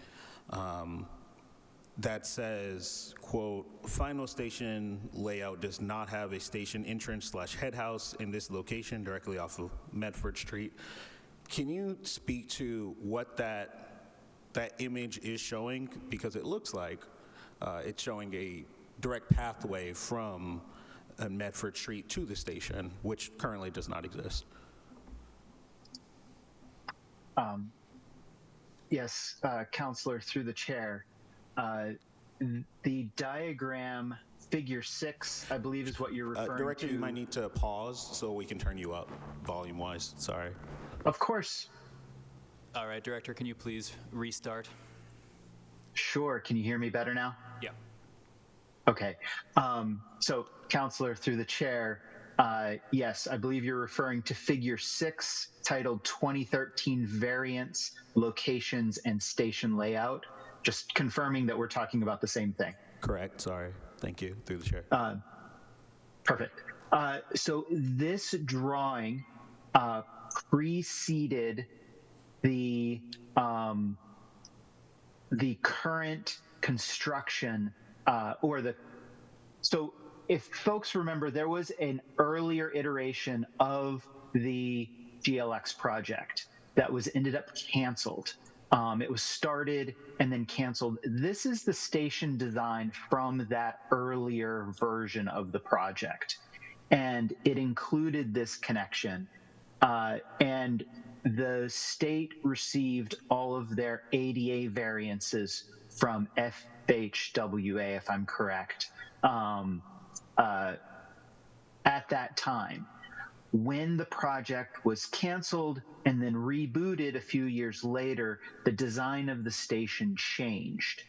that says, quote, "Final station layout does not have a station entrance/head house in this location directly off of Medford Street." Can you speak to what that image is showing? Because it looks like it's showing a direct pathway from Medford Street to the station, which currently does not exist. Yes, Counselor, through the chair. The diagram, figure 6, I believe is what you're referring Director, to. you might need to pause so we can turn you up volume-wise. Sorry. Of course. All right, Director, can you please restart? Sure. Can you hear me better now? Yeah. Okay. So, Counselor, through the chair, yes, I believe you're referring to figure 6, titled 2013 Variants, Locations, and Station Layout. Just confirming that we're talking about the same thing. Correct. Sorry. Thank you. Through the chair. Perfect. So this drawing preceded the current construction so if folks remember, there was an earlier iteration of the GLX project that was ended up canceled. It was started and then canceled. This is the station design from that earlier version of the project. And it included this connection. And the state received all of their ADA variances from FHWA, if I'm correct, at that time. When the project was canceled and then rebooted a few years later, the design of the station changed.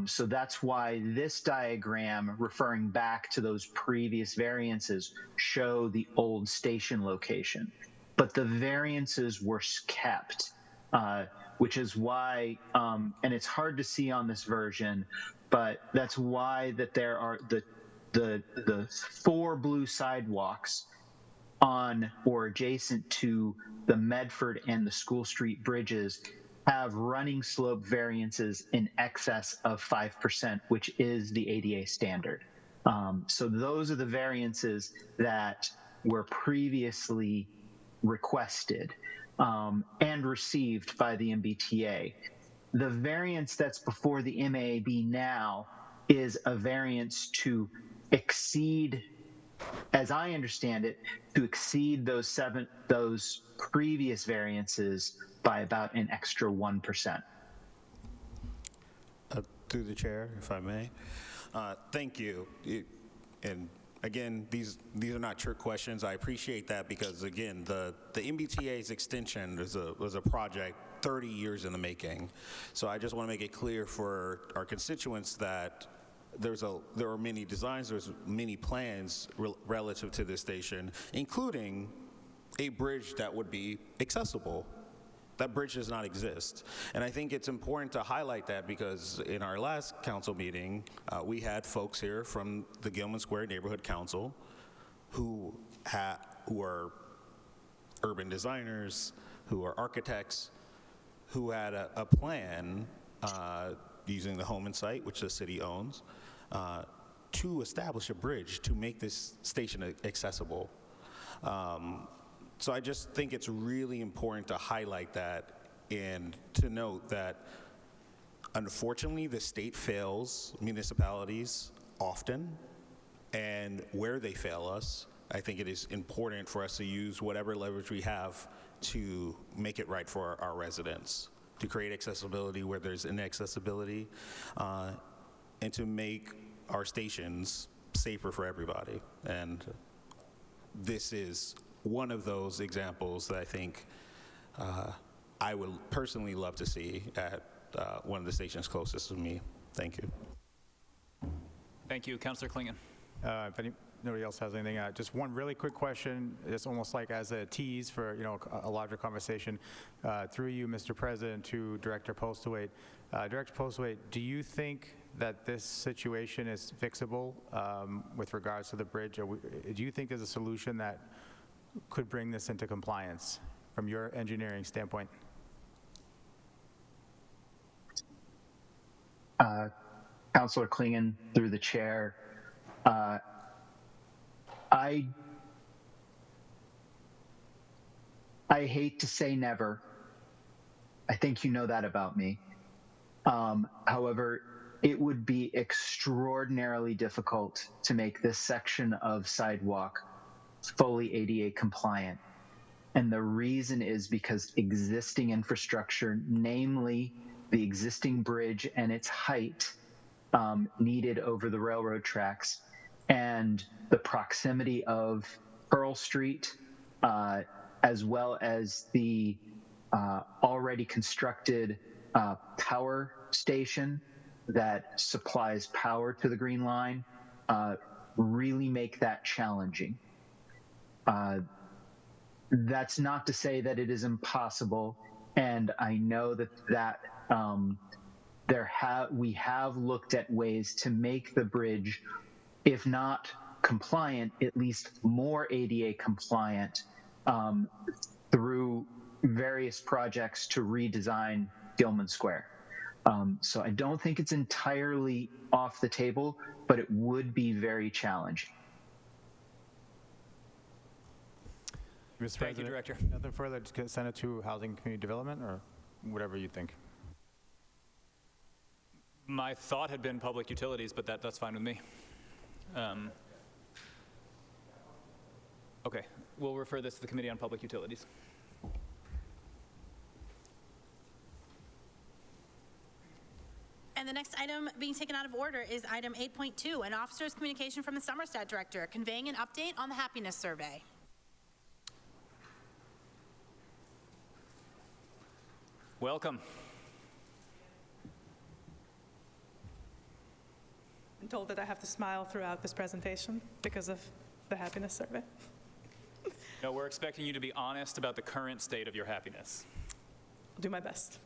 So that's why this diagram, referring back to those previous variances, show the old station location. But the variances were kept, which is why, and it's hard to see on this version, but that's why that there are the 4 blue sidewalks on or adjacent to the Medford and the School Street bridges have running slope variances in excess of 5%, which is the ADA standard. So those are the variances that were previously requested and received by the MBTA. The variance that's before the MAB now is a variance to exceed, as I understand it, to exceed those previous variances by about an extra 1%. Through the chair, if I may. Thank you. And again, these are not trick questions. I appreciate that because, again, the MBTA's extension was a project 30 years in the making. So I just want to make it clear for our constituents that there are many designs, there's many plans relative to this station, including a bridge that would be accessible. That bridge does not exist. And I think it's important to highlight that because in our last council meeting, we had folks here from the Gilman Square Neighborhood Council who are urban designers, who are architects, who had a plan using the Homan site, which the city owns, to establish a bridge to make this station accessible. So I just think it's really important to highlight that and to note that, unfortunately, the state fails municipalities often, and where they fail us, I think it is important for us to use whatever leverage we have to make it right for our residents, to create accessibility where there's inaccessibility, and to make our stations safer for everybody. And this is one of those examples that I think I would personally love to see at one of the stations closest to me. Thank you. Thank you. Councilor Klingon. If nobody else has anything, just one really quick question. It's almost like as a tease for a larger conversation. Through you, Mr. President, to Director Postlewaite. Director Postlewaite, do you think that this situation is fixable with regards to the bridge? Or do you think there's a solution that could bring this into compliance from your engineering standpoint? Councilor Klingon, through the chair, I hate to say never. I think you know that about me. However, it would be extraordinarily difficult to make this section of sidewalk fully ADA compliant. And the reason is because existing infrastructure, namely the existing bridge and its height needed over the railroad tracks, and the proximity of Pearl Street, as well as the already constructed power station that supplies power to the Green Line, really make that challenging. That's not to say that it is impossible, and I know that we have looked at ways to make the bridge, if not compliant, at least more ADA compliant through various projects to redesign Gilman Square. So I don't think it's entirely off the table, but it would be very challenging. Mr. Thank you, President, Director. Nothing further, just send it to Housing and Community Development, or whatever you think. My thought had been public utilities, but that's fine with me. Okay, we'll refer this to the Committee on Public Utilities. And the next item being taken out of order is item 8.2, an officer's communication from the Somerset Director, conveying an update on the happiness survey. Welcome. I'm told that I have to smile throughout this presentation because of the happiness survey. No, we're expecting you to be honest about the current state of your happiness. I'll do my best.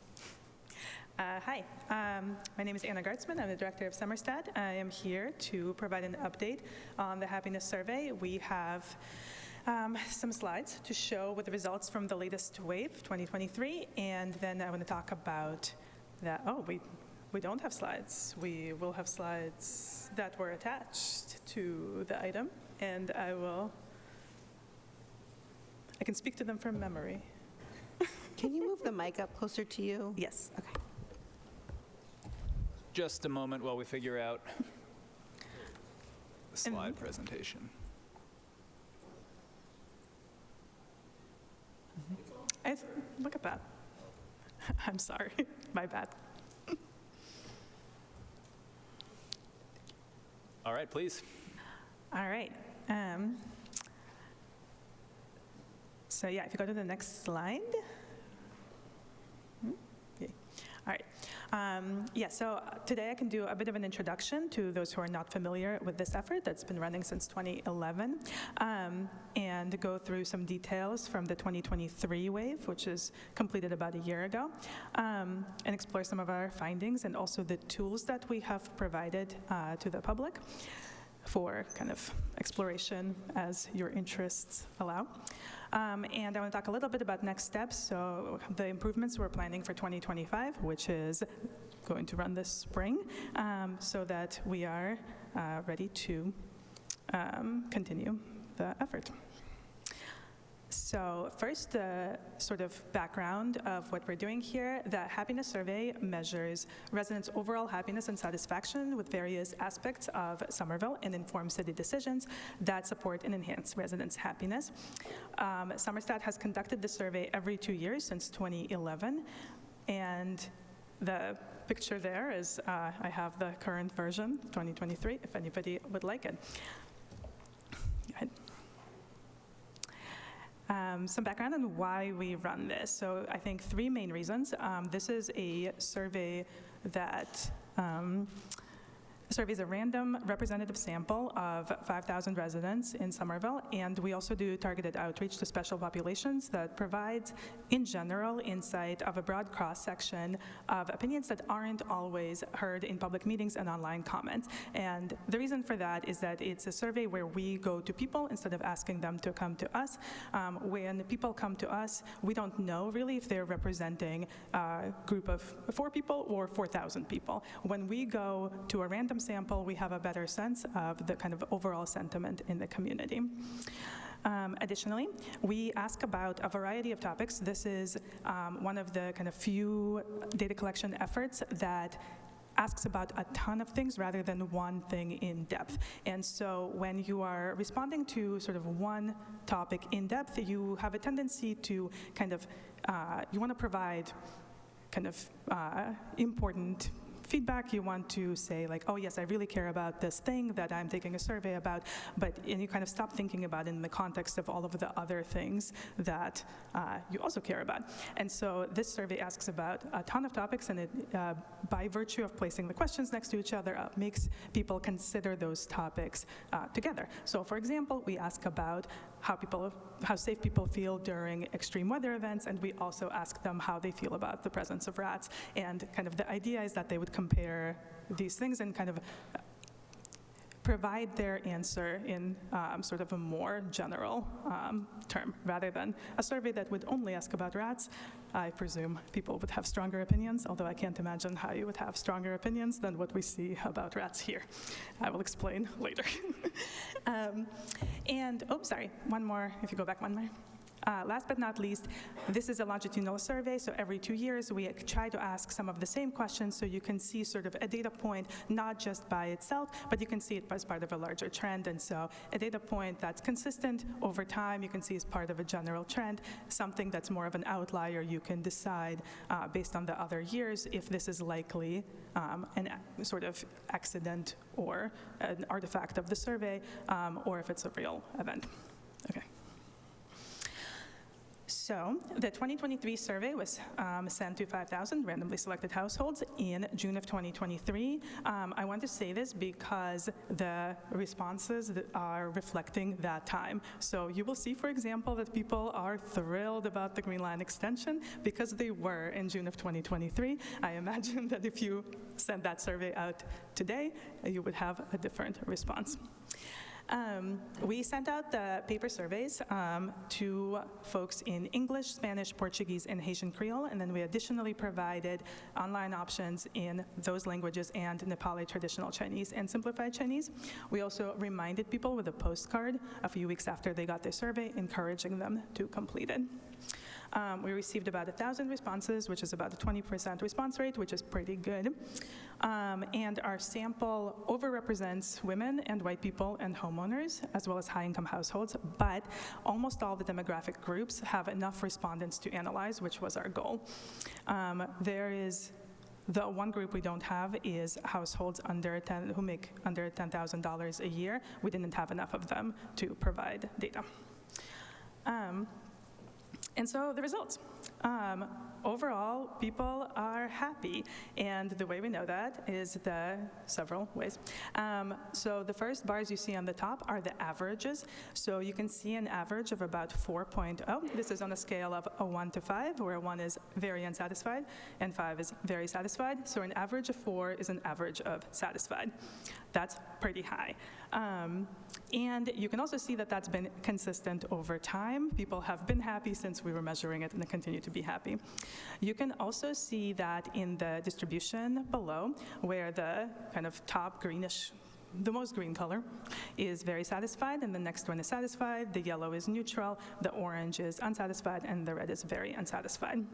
Hi, my name is Anna Gartzman. I'm the director of Somerset. I am here to provide an update on the happiness survey. We have some slides to show with the results from the latest wave, 2023, and then I want to talk about that. Oh, we don't have slides. We will have slides that were attached to the item, and I can speak to them from memory. Can you move the mic up closer to you? Yes. Okay. Just a moment while we figure out the slide presentation. Look at that. I'm sorry. My bad. All right, please. All right. So yeah, if you go to the next slide. Yeah. All right. So today I can do a bit of an introduction to those who are not familiar with this effort that's been running since 2011, and go through some details from the 2023 wave, which is completed about a year ago, and explore some of our findings and also the tools that we have provided to the public for kind of exploration as your interests allow. And I want to talk a little bit about next steps. So the improvements we're planning for 2025, which is going to run this spring, so that we are ready to continue the effort. So first, the sort of background of what we're doing here. The happiness survey measures residents' overall happiness and satisfaction with various aspects of Somerville and informs city decisions that support and enhance residents' happiness. Somerset has conducted the survey every 2 years since 2011, and the picture there is, I have the current version, 2023, if anybody would like it. Go ahead. Some background on why we run this. So I think 3 main reasons. This is a survey that survey is a random representative sample of 5,000 residents in Somerville, and we also do targeted outreach to special populations that provides, in general, insight of a broad cross-section of opinions that aren't always heard in public meetings and online comments. And the reason for that is that it's a survey where we go to people instead of asking them to come to us. When people come to us, we don't know really if they're representing a group of 4 people or 4,000 people. When we go to a random sample, we have a better sense of the kind of overall sentiment in the community. Additionally, we ask about a variety of topics. This is one of the kind of few data collection efforts that asks about a ton of things rather than one thing in depth. And so when you are responding to sort of one topic in depth, you have a tendency to kind of, you want to provide kind of important feedback. You want to say like, oh yes, I really care about this thing that I'm taking a survey about, and you kind of stop thinking about it in the context of all of the other things that you also care about. And so this survey asks about a ton of topics, and it, by virtue of placing the questions next to each other, makes people consider those topics together. So for example, we ask about how safe people feel during extreme weather events, and we also ask them how they feel about the presence of rats. And kind of the idea is that they would compare these things and kind of provide their answer in sort of a more general term, rather than a survey that would only ask about rats. I presume people would have stronger opinions, although I can't imagine how you would have stronger opinions than what we see about rats here. I will explain later. Sorry, one more, if you go back one more. Last but not least, this is a longitudinal survey, so every 2 years we try to ask some of the same questions so you can see sort of a data point, not just by itself, but you can see it as part of a larger trend. And so a data point that's consistent over time, you can see as part of a general trend. Something that's more of an outlier, you can decide based on the other years if this is likely an sort of accident or an artifact of the survey, or if it's a real event. Okay. So the 2023 survey was sent to 5,000 randomly selected households in June of 2023. I want to say this because the responses are reflecting that time. So you will see, for example, that people are thrilled about the Green Line extension because they were in June of 2023. I imagine that if you sent that survey out today, you would have a different response. We sent out the paper surveys to folks in English, Spanish, Portuguese, and Haitian Creole, and then we additionally provided online options in those languages and Nepali traditional Chinese and simplified Chinese. We also reminded people with a postcard a few weeks after they got their survey, encouraging them to complete it. We received about 1,000 responses, which is about a 20% response rate, which is pretty good. And our sample overrepresents women and white people and homeowners, as well as high-income households, but almost all the demographic groups have enough respondents to analyze, which was our goal. The one group we don't have is households who make under $10,000 a year. We didn't have enough of them to provide data. And so the results. Overall, people are happy, and the way we know that is several ways. So the first bars you see on the top are the averages. So you can see an average of about 4.0. This is on a scale of a 1 to 5, where 1 is very unsatisfied and 5 is very satisfied. So an average of 4 is an average of satisfied. That's pretty high. And you can also see that that's been consistent over time. People have been happy since we were measuring it, and they continue to be happy. You can also see that in the distribution below, where the kind of top greenish, the most green color, is very satisfied, and the next one is satisfied, the yellow is neutral, the orange is unsatisfied, and the red is very unsatisfied.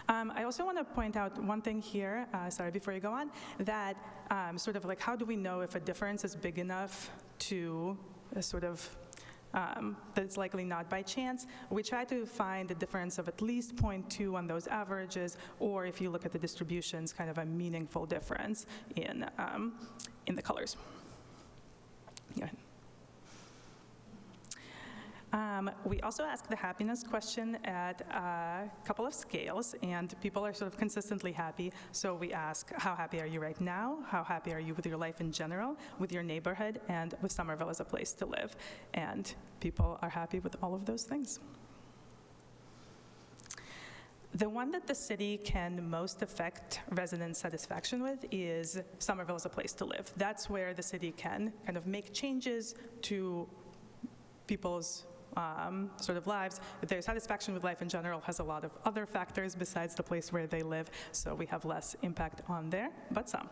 I also want to point out one thing here, sorry, before you go on, that sort of like how do we know if a difference is big enough to sort of that it's likely not by chance? We try to find a difference of at least 0.2 on those averages, or if you look at the distributions, kind of a meaningful difference in the colors. Go ahead. We also ask the happiness question at a couple of scales, and people are sort of consistently happy. So we ask, how happy are you right now? How happy are you with your life in general, with your neighborhood, and with Somerville as a place to live? And people are happy with all of those things. The one that the city can most affect resident satisfaction with is Somerville as a place to live. That's where the city can kind of make changes to people's sort of lives. Their satisfaction with life in general has a lot of other factors besides the place where they live, so we have less impact on there, but some.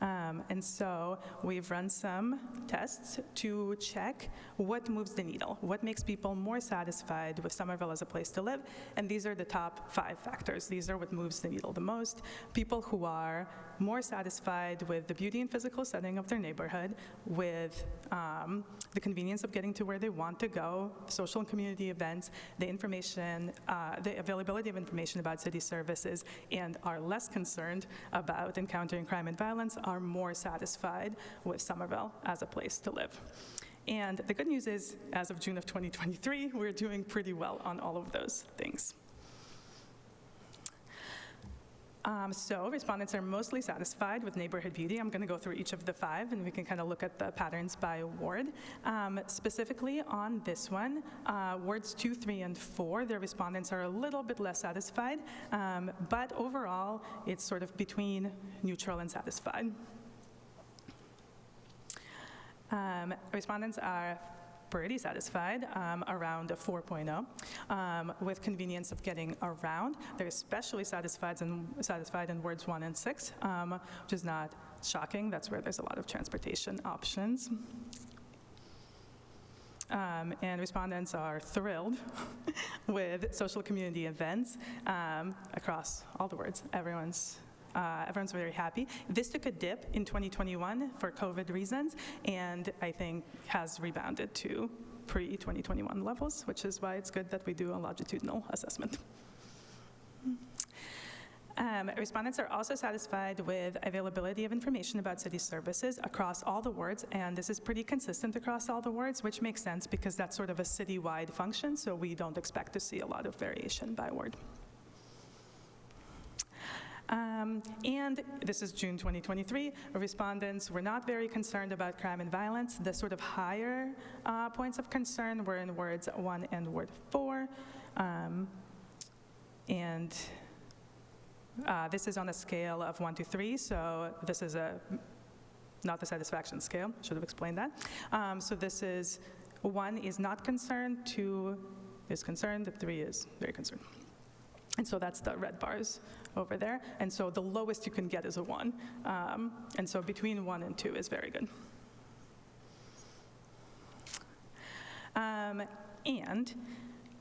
And so we've run some tests to check what moves the needle, what makes people more satisfied with Somerville as a place to live, and these are the top 5 factors. These are what moves the needle the most. People who are more satisfied with the beauty and physical setting of their neighborhood, with the convenience of getting to where they want to go, social and community events, the information, the availability of information about city services, and are less concerned about encountering crime and violence, are more satisfied with Somerville as a place to live. And the good news is, as of June of 2023, we're doing pretty well on all of those things. So respondents are mostly satisfied with neighborhood beauty. I'm going to go through each of the 5, and we can kind of look at the patterns by ward. Specifically on this one, wards 2, 3, and 4, their respondents are a little bit less satisfied, but overall, it's sort of between neutral and satisfied. Respondents are pretty satisfied, around a 4.0, with convenience of getting around. They're especially satisfied in wards 1 and 6, which is not shocking. That's where there's a lot of transportation options. And respondents are thrilled with social community events across all the wards. Everyone's very happy. This took a dip in 2021 for COVID reasons, and I think has rebounded to pre-2021 levels, which is why it's good that we do a longitudinal assessment. Respondents are also satisfied with availability of information about city services across all the wards, and this is pretty consistent across all the wards, which makes sense because that's sort of a citywide function, so we don't expect to see a lot of variation by ward. And this is June 2023. Respondents were not very concerned about crime and violence. The sort of higher points of concern were in wards 1 and ward 4. This is on a scale of 1 to 3, so this is not the satisfaction scale. Should have explained that. So this is 1 is not concerned, 2 is concerned, 3 is very concerned. And so that's the red bars over there. And so the lowest you can get is a 1. And so between 1 and 2 is very good. And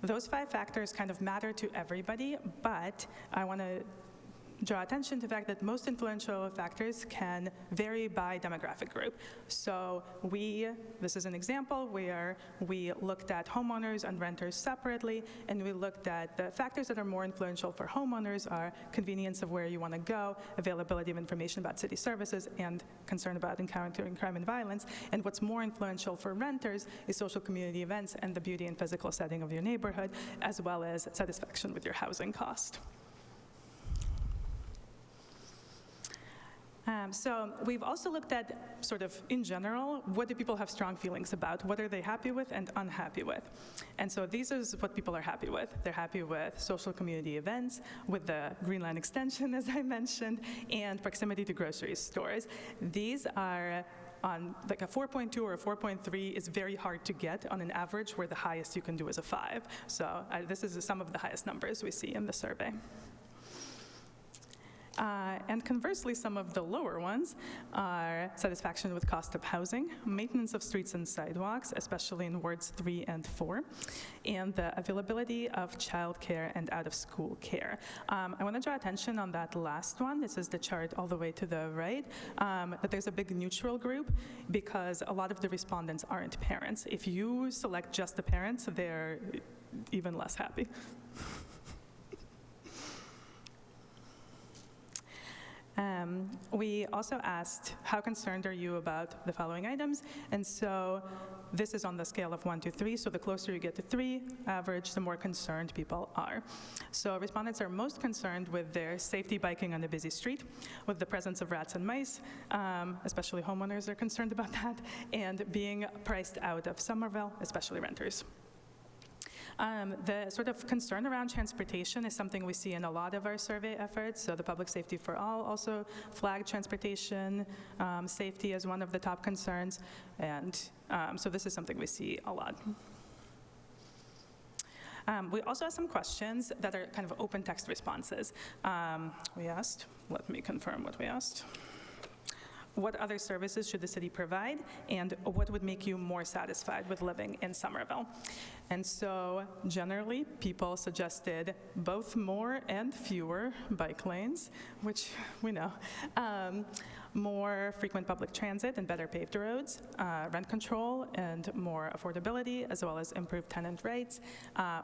those 5 factors kind of matter to everybody, but I want to draw attention to the fact that most influential factors can vary by demographic group. So this is an example where we looked at homeowners and renters separately, and we looked at the factors that are more influential for homeowners are convenience of where you want to go, availability of information about city services, and concern about encountering crime and violence. And what's more influential for renters is social community events and the beauty and physical setting of your neighborhood, as well as satisfaction with your housing cost. So we've also looked at sort of in general, what do people have strong feelings about? What are they happy with and unhappy with? And so these is what people are happy with. They're happy with social community events, with the Green Line extension, as I mentioned, and proximity to grocery stores. These are on like a 4.2 or a 4.3 is very hard to get on an average, where the highest you can do is a 5. So this is some of the highest numbers we see in the survey. And conversely, some of the lower ones are satisfaction with cost of housing, maintenance of streets and sidewalks, especially in wards 3 and 4, and the availability of childcare and out-of-school care. I want to draw attention on that last one. This is the chart all the way to the right, that there's a big neutral group because a lot of the respondents aren't parents. If you select just the parents, they're even less happy. We also asked, how concerned are you about the following items? And so this is on the scale of 1 to 3, so the closer you get to 3 average, the more concerned people are. So respondents are most concerned with their safety biking on a busy street, with the presence of rats and mice, especially homeowners are concerned about that, and being priced out of Somerville, especially renters. The sort of concern around transportation is something we see in a lot of our survey efforts. So the Public Safety for All also flagged transportation safety as one of the top concerns. And so this is something we see a lot. We also have some questions that are kind of open text responses. We asked, let me confirm what we asked. What other services should the city provide, and what would make you more satisfied with living in Somerville? And so generally, people suggested both more and fewer bike lanes, which we know, more frequent public transit and better paved roads, rent control and more affordability, as well as improved tenant rights,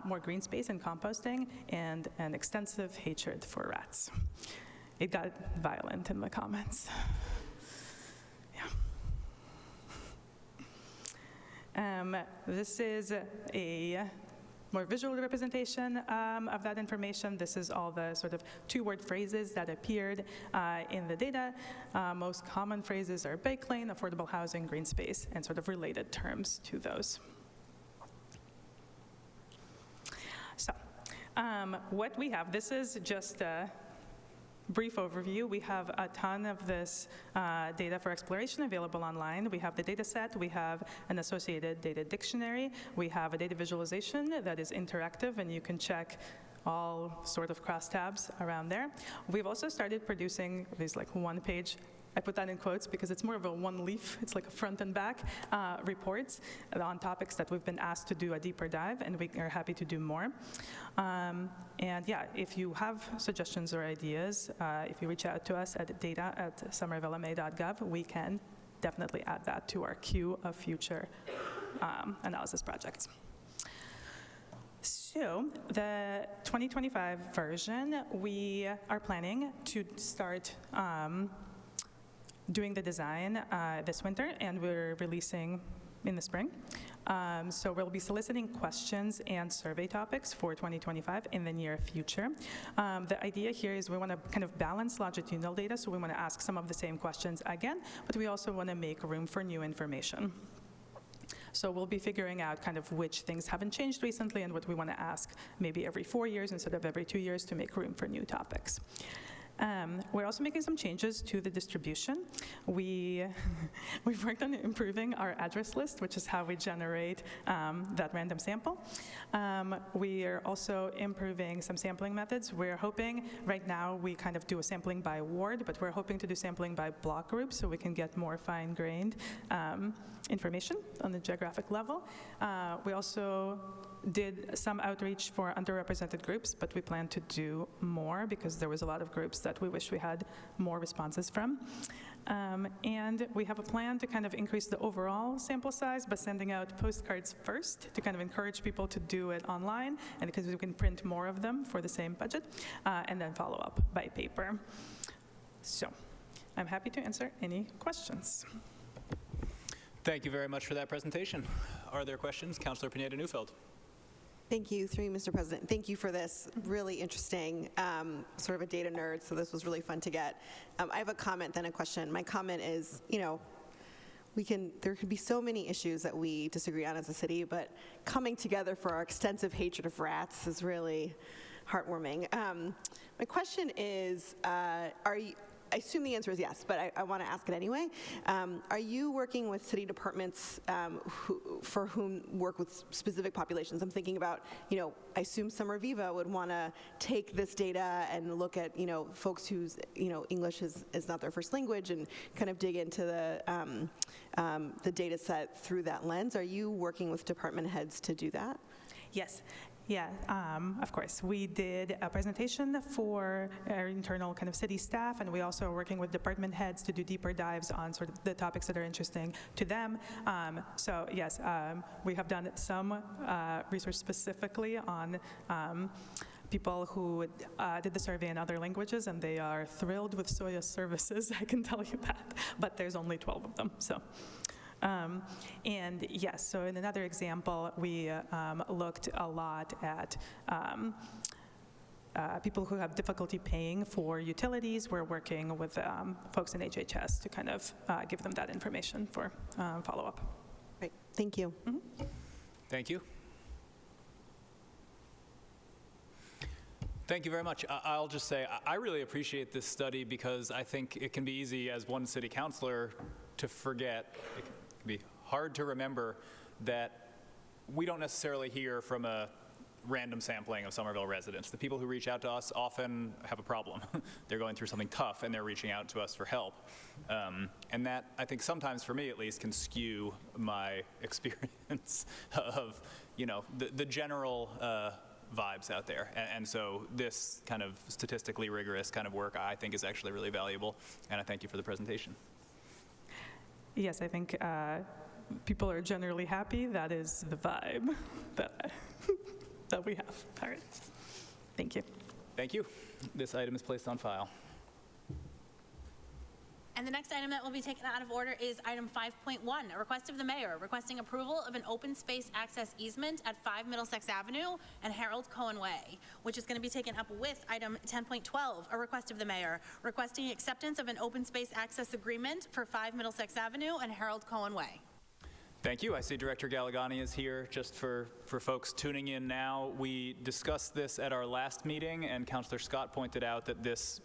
more green space and composting, and an extensive hatred for rats. It got violent in the comments. This is a more visual representation of that information. This is all the sort of two-word phrases that appeared in the data. Most common phrases are bike lane, affordable housing, green space, and sort of related terms to those. So what we have, this is just a brief overview. We have a ton of this data for exploration available online. We have the data set, we have an associated data dictionary, we have a data visualization that is interactive and you can check all sort of crosstabs around there. We've also started producing these like one-page, I put that in quotes because it's more of a one leaf, it's like a front and back reports on topics that we've been asked to do a deeper dive, and we are happy to do more. And yeah, if you have suggestions or ideas, if you reach out to us at data@somervillema.gov, we can definitely add that to our queue of future analysis projects. So the 2025 version, we are planning to start doing the design this winter, and we're releasing in the spring. So we'll be soliciting questions and survey topics for 2025 in the near future. The idea here is we want to kind of balance longitudinal data, so we want to ask some of the same questions again, but we also want to make room for new information. So we'll be figuring out kind of which things haven't changed recently and what we want to ask maybe every 4 years instead of every 2 years to make room for new topics. We're also making some changes to the distribution. We've worked on improving our address list, which is how we generate that random sample. We are also improving some sampling methods. We're hoping, right now we kind of do a sampling by ward, but we're hoping to do sampling by block group so we can get more fine-grained information on the geographic level. We also did some outreach for underrepresented groups, but we plan to do more because there was a lot of groups that we wish we had more responses from. And we have a plan to kind of increase the overall sample size by sending out postcards first to kind of encourage people to do it online, and because we can print more of them for the same budget, and then follow up by paper. So I'm happy to answer any questions. Thank you very much for that presentation. Are there questions? Councilor Pineda-Neufeld. Thank you, through you, Mr. President. Thank you for this really interesting, sort of a data nerd, so this was really fun to get. I have a comment, then a question. My comment is, you know, there could be so many issues that we disagree on as a city, but coming together for our extensive hatred of rats is really heartwarming. My question is, I assume the answer is yes, but I want to ask it anyway. Are you working with city departments for whom work with specific populations? I'm thinking about, you know, I assume Summer Viva would want to take this data and look at, you know, folks whose, you know, English is not their first language and kind of dig into the data set through that lens. Are you working with department heads to do that? Yes. Yeah, of course. We did a presentation for our internal kind of city staff, and we also are working with department heads to do deeper dives on sort of the topics that are interesting to them. So yes, we have done some research specifically on people who did the survey in other languages, and they are thrilled with SOIA services, I can tell you that, but there's only 12 of them, so. And yes, so in another example, we looked a lot at people who have difficulty paying for utilities. We're working with folks in HHS to kind of give them that information for follow-up. Great, thank you. Thank you. Thank you very much. I'll just say I really appreciate this study because I think it can be easy as one city councilor to forget. It can be hard to remember that we don't necessarily hear from a random sampling of Somerville residents. The people who reach out to us often have a problem. They're going through something tough and they're reaching out to us for help. And that, I think sometimes for me at least, can skew my experience of, you know, the general vibes out there. And so this kind of statistically rigorous kind of work I think is actually really valuable. And I thank you for the presentation. Yes, I think people are generally happy. That is the vibe that that we have. All right. Thank you. Thank you. This item is placed on file. And the next item that will be taken out of order is item 5.1, a request of the mayor requesting approval of an open space access easement at 5 Middlesex Avenue and Harold Cohen Way, which is going to be taken up with item 10.12, a request of the mayor requesting acceptance of an open space access agreement for 5 Middlesex Avenue and Harold Cohen Way. Thank you. I see Director Gallegani is here. Just for folks tuning in now, we discussed this at our last meeting, and Councilor Scott pointed out that this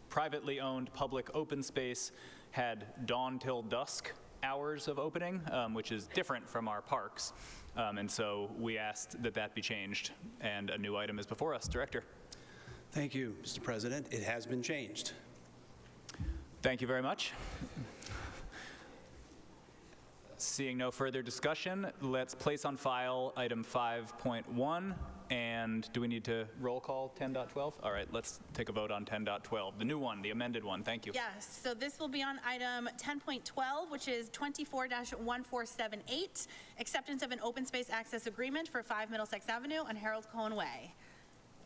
privately owned public open space had dawn till dusk hours of opening, which is different from our parks. And so we asked that that be changed, and a new item is before us. Director. Thank you, Mr. President. It has been changed. Thank you very much. Seeing no further discussion, let's place on file item 5.1. And do we need to roll call 10.12? All right, let's take a vote on 10.12, the new one, the amended one. Thank you. Yes, so this will be on item 10.12, which is 24-1478, acceptance of an open space access agreement for 5 Middlesex Avenue and Harold Cohen Way.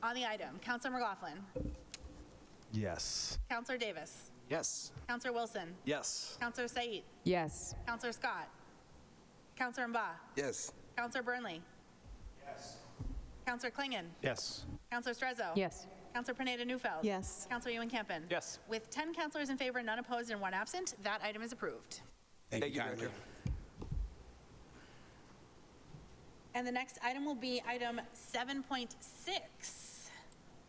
On the item, Councilor McLaughlin. Yes. Councilor Davis. Yes. Councilor Wilson. Yes. Councilor Said. Yes. Councilor Scott. Councilor Mba. Yes. Councilor Burnley. Yes. Councilor Klingon. Yes. Councilor Strezzo. Yes. Councilor Pineda Newfeld. Yes. Councilor Ewan-Campen. Yes. With 10 councilors in favor, none opposed, and 1 absent, that item is approved. Thank you kindly. And the next item will be item 7.6,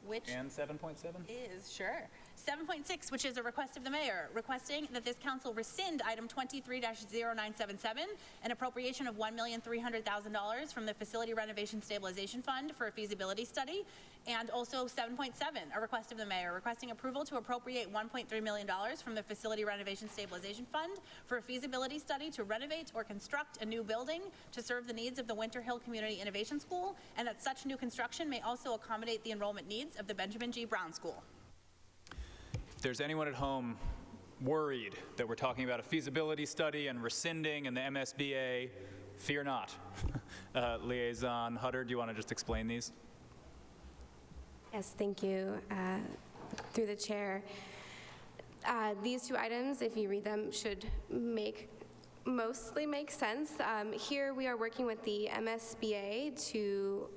which And 7.7? is, sure, 7.6, which is a request of the mayor, requesting that this council rescind item 23-0977, an appropriation of $1,300,000 from the Facility Renovation Stabilization Fund for a feasibility study, and also 7.7, a request of the mayor, requesting approval to appropriate $1.3 million from the Facility Renovation Stabilization Fund for a feasibility study to renovate or construct a new building to serve the needs of the Winter Hill Community Innovation School, and that such new construction may also accommodate the enrollment needs of the Benjamin G. Brown School. If there's anyone at home worried that we're talking about a feasibility study and rescinding and the MSBA, fear not. Liaison Hutter, do you want to just explain these? Yes, thank you. Through the chair. These two items, if you read them, should mostly make sense. Here we are working with the MSBA to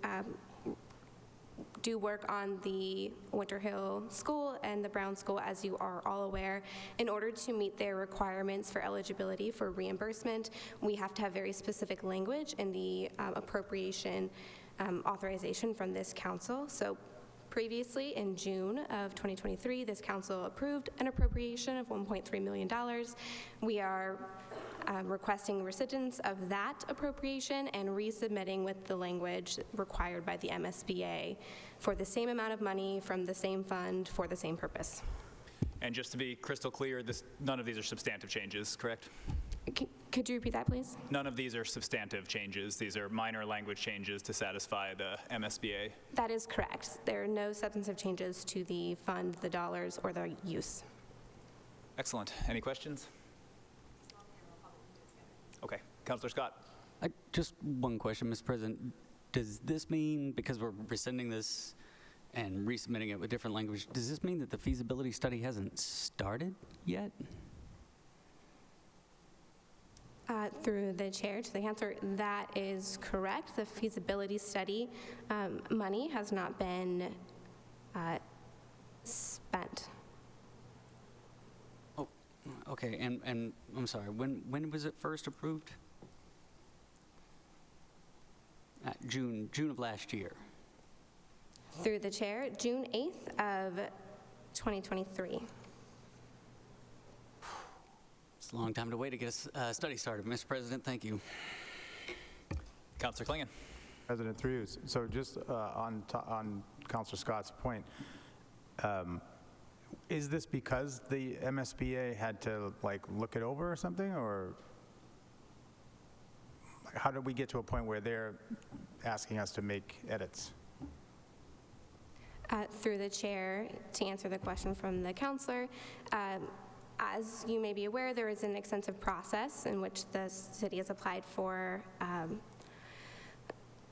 do work on the Winter Hill School and the Brown School, as you are all aware. In order to meet their requirements for eligibility for reimbursement, we have to have very specific language in the appropriation authorization from this council. So previously, in June of 2023, this council approved an appropriation of $1.3 million. We are requesting rescindence of that appropriation and resubmitting with the language required by the MSBA for the same amount of money from the same fund for the same purpose. And just to be crystal clear, none of these are substantive changes, correct? Could you repeat that, please? None of these are substantive changes. These are minor language changes to satisfy the MSBA. That is correct. There are no substantive changes to the fund, the dollars, or the use. Excellent. Any questions? Okay. Councilor Scott. Just one question, Mr. President. Does this mean, because we're rescinding this, and resubmitting it with different language, does this mean that the feasibility study hasn't started yet? Through the chair to the counselor, that is correct. The feasibility study money has not been spent. Oh, okay, and I'm sorry, when was it first approved? June of last year. Through the chair, June 8th of 2023. It's a long time to wait to get a study started. Mr. President, thank you. Councilor Klingon. President, through you. So just on Councilor Scott's point, is this because the MSBA had to like look it over or something, or how did we get to a point where they're asking us to make edits? Through the chair, to answer the question from the counselor, as you may be aware, there is an extensive process in which the city has applied for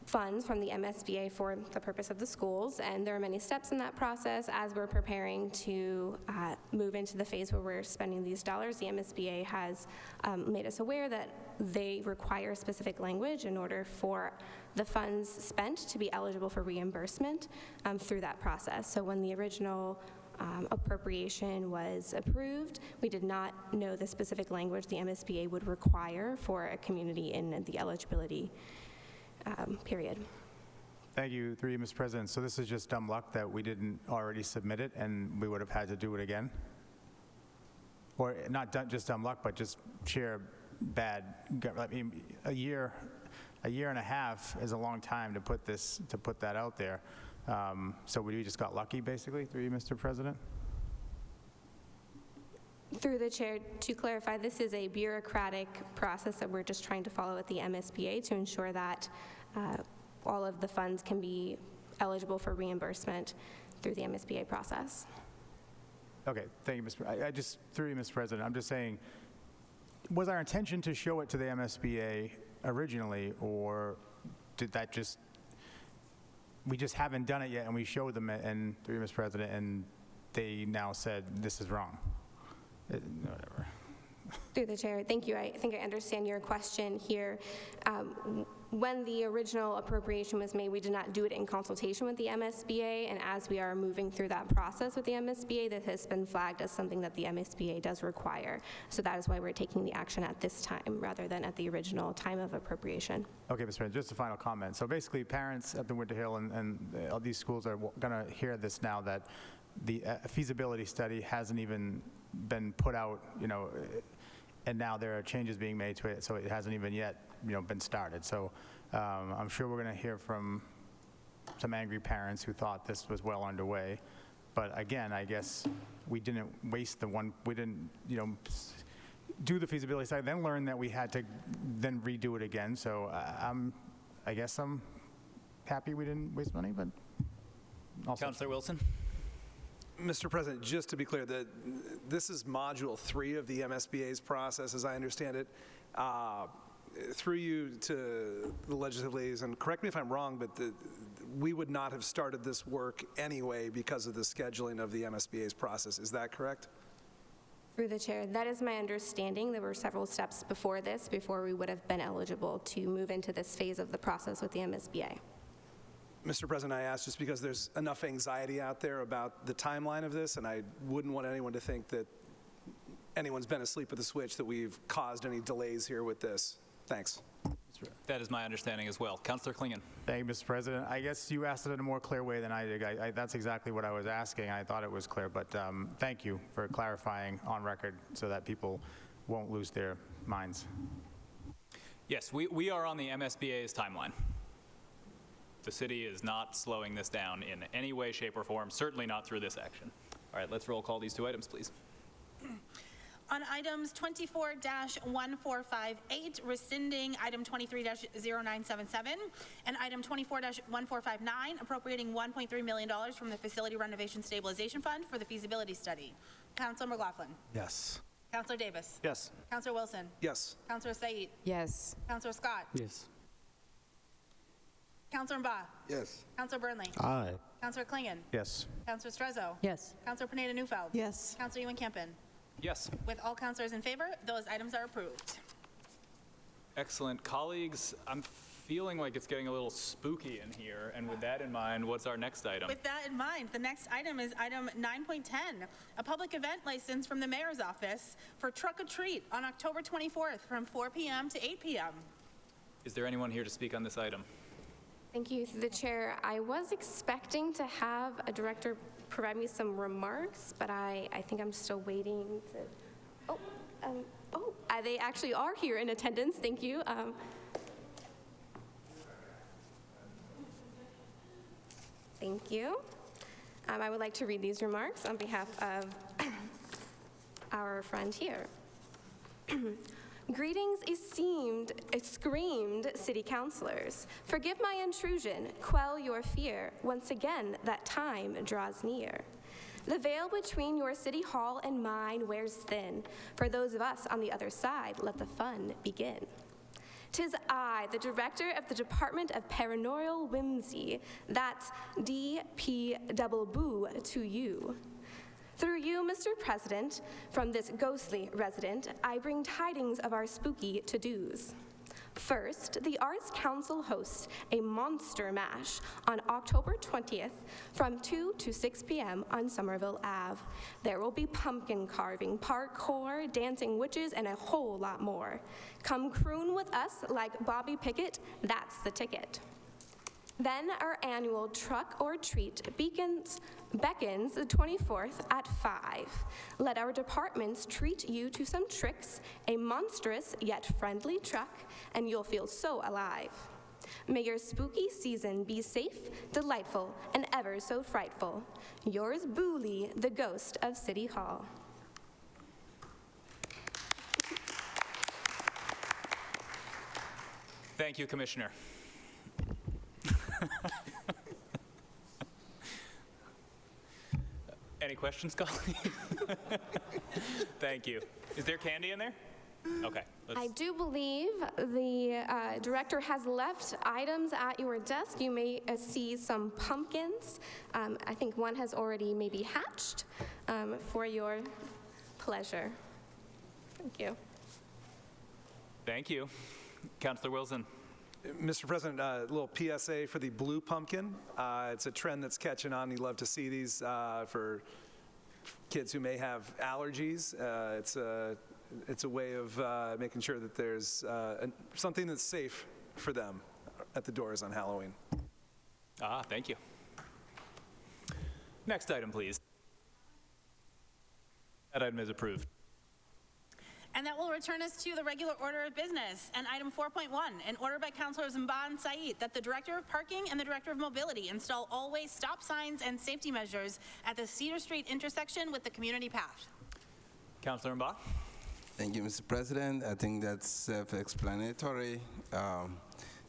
funds from the MSBA for the purpose of the schools, and there are many steps in that process. As we're preparing to move into the phase where we're spending these dollars, the MSBA has made us aware that they require specific language in order for the funds spent to be eligible for reimbursement through that process. So when the original appropriation was approved, we did not know the specific language the MSBA would require for a community in the eligibility period. Thank you, through you, Mr. President. So this is just dumb luck that we didn't already submit it and we would have had to do it again? Or not just dumb luck, but just sheer bad, I mean, a year and a half is a long time to put that out there. So we just got lucky, basically, through you, Mr. President? Through the chair, to clarify, this is a bureaucratic process that we're just trying to follow at the MSBA to ensure that all of the funds can be eligible for reimbursement through the MSBA process. Okay, thank you, I just, through you, Mr. President, I'm just saying, was our intention to show it to the MSBA originally, or did that just, we just haven't done it yet and we showed them it, and through you, Mr. President, and they now said this is wrong? Whatever. Through the chair, thank you. I think I understand your question here. When the original appropriation was made, we did not do it in consultation with the MSBA, and as we are moving through that process with the MSBA, that has been flagged as something that the MSBA does require. So that is why we're taking the action at this time rather than at the original time of appropriation. Okay, Mr. President, just a final comment. So basically, parents at the Winter Hill and all these schools are going to hear this now, that the feasibility study hasn't even been put out, and now there are changes being made to it, so it hasn't even yet, been started. So I'm sure we're going to hear from some angry parents who thought this was well underway. But again, I guess we didn't waste we didn't, do the feasibility study, then learn that we had to then redo it again. So I guess I'm happy we didn't waste money, but also. Councilor Wilson. Mr. President, just to be clear, this is Module 3 of the MSBA's process, as I understand it. Through you to the legislative liaison, correct me if I'm wrong, but we would not have started this work anyway because of the scheduling of the MSBA's process. Is that correct? Through the chair, that is my understanding. There were several steps before this, before we would have been eligible to move into this phase of the process with the MSBA. Mr. President, I asked just because there's enough anxiety out there about the timeline of this, and I wouldn't want anyone to think that anyone's been asleep at the switch, that we've caused any delays here with this. Thanks. That is my understanding as well. Councilor Klingon. Thank you, Mr. President. I guess you asked it in a more clear way than I did. That's exactly what I was asking. I thought it was clear, but thank you for clarifying on record so that people won't lose their minds. Yes, we are on the MSBA's timeline. The city is not slowing this down in any way, shape, or form, certainly not through this action. All right, let's roll call these two items, please. On items 24-1458, rescinding item 23-0977, and item 24-1459, appropriating $1.3 million from the Facility Renovation Stabilization Fund for the feasibility study. Councilor McLaughlin. Yes. Councilor Davis. Yes. Councilor Wilson. Yes. Councilor Said. Yes. Councilor Scott. Yes. Counselor Mba? Yes. Counselor Burnley? Aye. Counselor Klingon? Yes. Counselor Strezzo? Yes. Counselor Pineda Newfeld? Yes. Counselor Ewan Campen? Yes. With all counselors in favor, those items are approved. Excellent. Colleagues, I'm feeling like it's getting a little spooky in here, and with that in mind, what's our next item? With that in mind, the next item is item 9.10, a public event license from the mayor's office for Truck or Treat on October 24th from 4 p.m. to 8 p.m. Is there anyone here to speak on this item? Thank you, through the chair. I was expecting to have a director provide me some remarks, but I think I'm still waiting to, they actually are here in attendance, thank you. Thank you. I would like to read these remarks on behalf of our friend here. Greetings, esteemed city councilors. Forgive my intrusion, quell your fear. Once again, that time draws near. The veil between your city hall and mine wears thin. For those of us on the other side, let the fun begin. 'Tis I, the director of the Department of Paranormal Whimsy, that's DP double boo to you. Through you, Mr. President, from this ghostly resident, I bring tidings of our spooky to-dos. First, the Arts Council hosts a monster mash on October 20th from 2 to 6 p.m. on Somerville Ave. There will be pumpkin carving, parkour, dancing witches, and a whole lot more. Come croon with us like Bobby Pickett, that's the ticket. Then our annual Truck or Treat beckons the 24th at 5. Let our departments treat you to some tricks, a monstrous yet friendly truck, and you'll feel so alive. May your spooky season be safe, delightful, and ever so frightful. Yours Booley, the ghost of City Hall. Thank you, Commissioner. Any questions, colleagues? Thank you. Is there candy in there? Okay. I do believe the director has left items at your desk. You may see some pumpkins. I think one has already maybe hatched for your pleasure. Thank you. Thank you. Councilor Wilson. Mr. President, a little PSA for the blue pumpkin. It's a trend that's catching on. You love to see these for kids who may have allergies. It's a way of making sure that there's something that's safe for them at the doors on Halloween. Thank you. Next item, please. That item is approved. And that will return us to the regular order of business. And item 4.1, an order by Councilors Mba and Said that the Director of Parking and the Director of Mobility install always stop signs and safety measures at the Cedar Street intersection with the community path. Councilor Mba. Thank you, Mr. President. I think that's self-explanatory.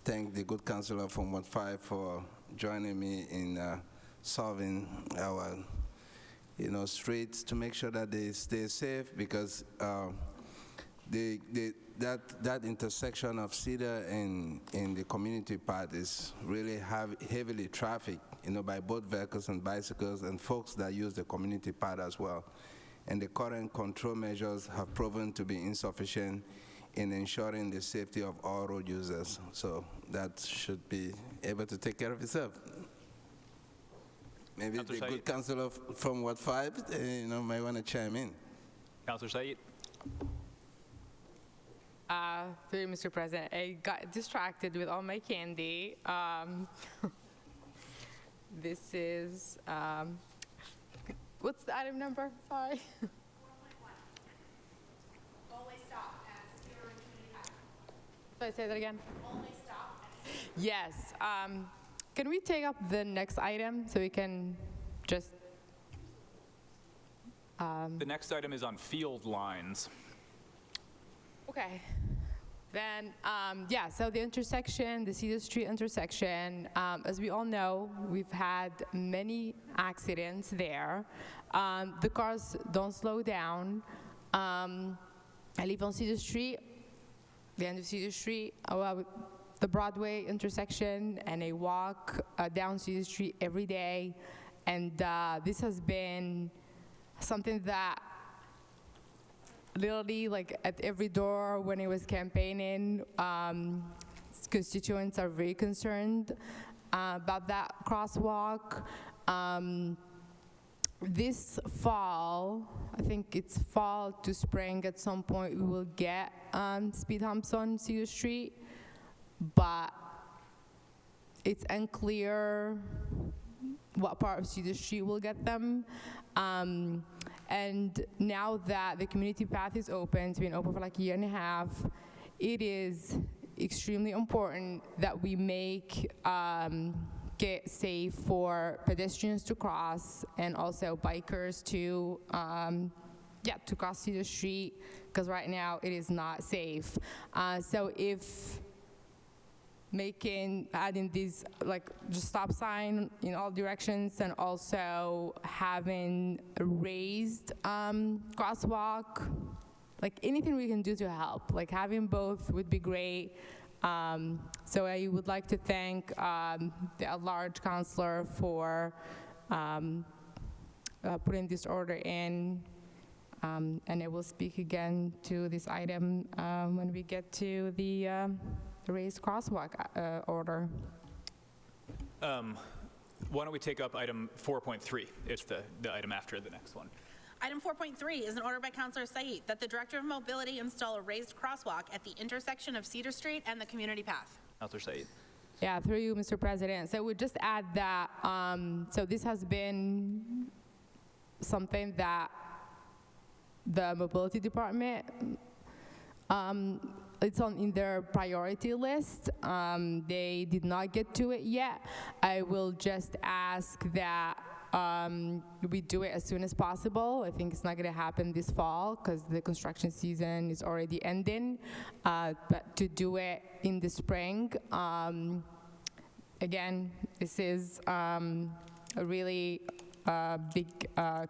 Thank the good councilor from Ward 5 for joining me in solving our, streets to make sure that they stay safe, because that intersection of Cedar and the community path is really heavily trafficked, by both vehicles and bicycles and folks that use the community path as well. And the current control measures have proven to be insufficient in ensuring the safety of all road users. So that should be able to take care of itself. Maybe the good councilor from Ward 5, might want to chime in. Councilor Said. Through you, Mr. President, I got distracted with all my candy. This is, what's the item number? Sorry. 4.1. Always stop at Cedar and Community Path. Should I say that again? Always stop. Yes. Can we take up the next item so we can just... The next item is on field lines. Okay. Then, so the intersection, the Cedar Street intersection, as we all know, we've had many accidents there. The cars don't slow down. I live on Cedar Street, the end of Cedar Street. the Broadway intersection, and I walk down Cedar Street every day. And this has been something that literally, like at every door when I was campaigning, constituents are very concerned about that crosswalk. This fall, I think it's fall to spring at some point, we will get speed humps on Cedar Street, but it's unclear what part of Cedar Street will get them. And now that the community path is open, it's been open for like a year and a half, it is extremely important that we make it safe for pedestrians to cross and also bikers to cross Cedar Street, because right now it is not safe. So if adding these like just stop sign in all directions and also having a raised crosswalk, like anything we can do to help, like having both would be great. So I would like to thank the at-large councilor for putting this order in, and I will speak again to this item when we get to the raised crosswalk order. Why don't we take up item 4.3? It's the item after the next one. Item 4.3 is an order by Councilor Said that the Director of Mobility install a raised crosswalk at the intersection of Cedar Street and the community path. Councilor Said. Yeah, through you, Mr. President. So we just add that, so this has been something that the Mobility Department, it's in their priority list. They did not get to it yet. I will just ask that we do it as soon as possible. I think it's not going to happen this fall because the construction season is already ending, but to do it in the spring. Again, this is a really big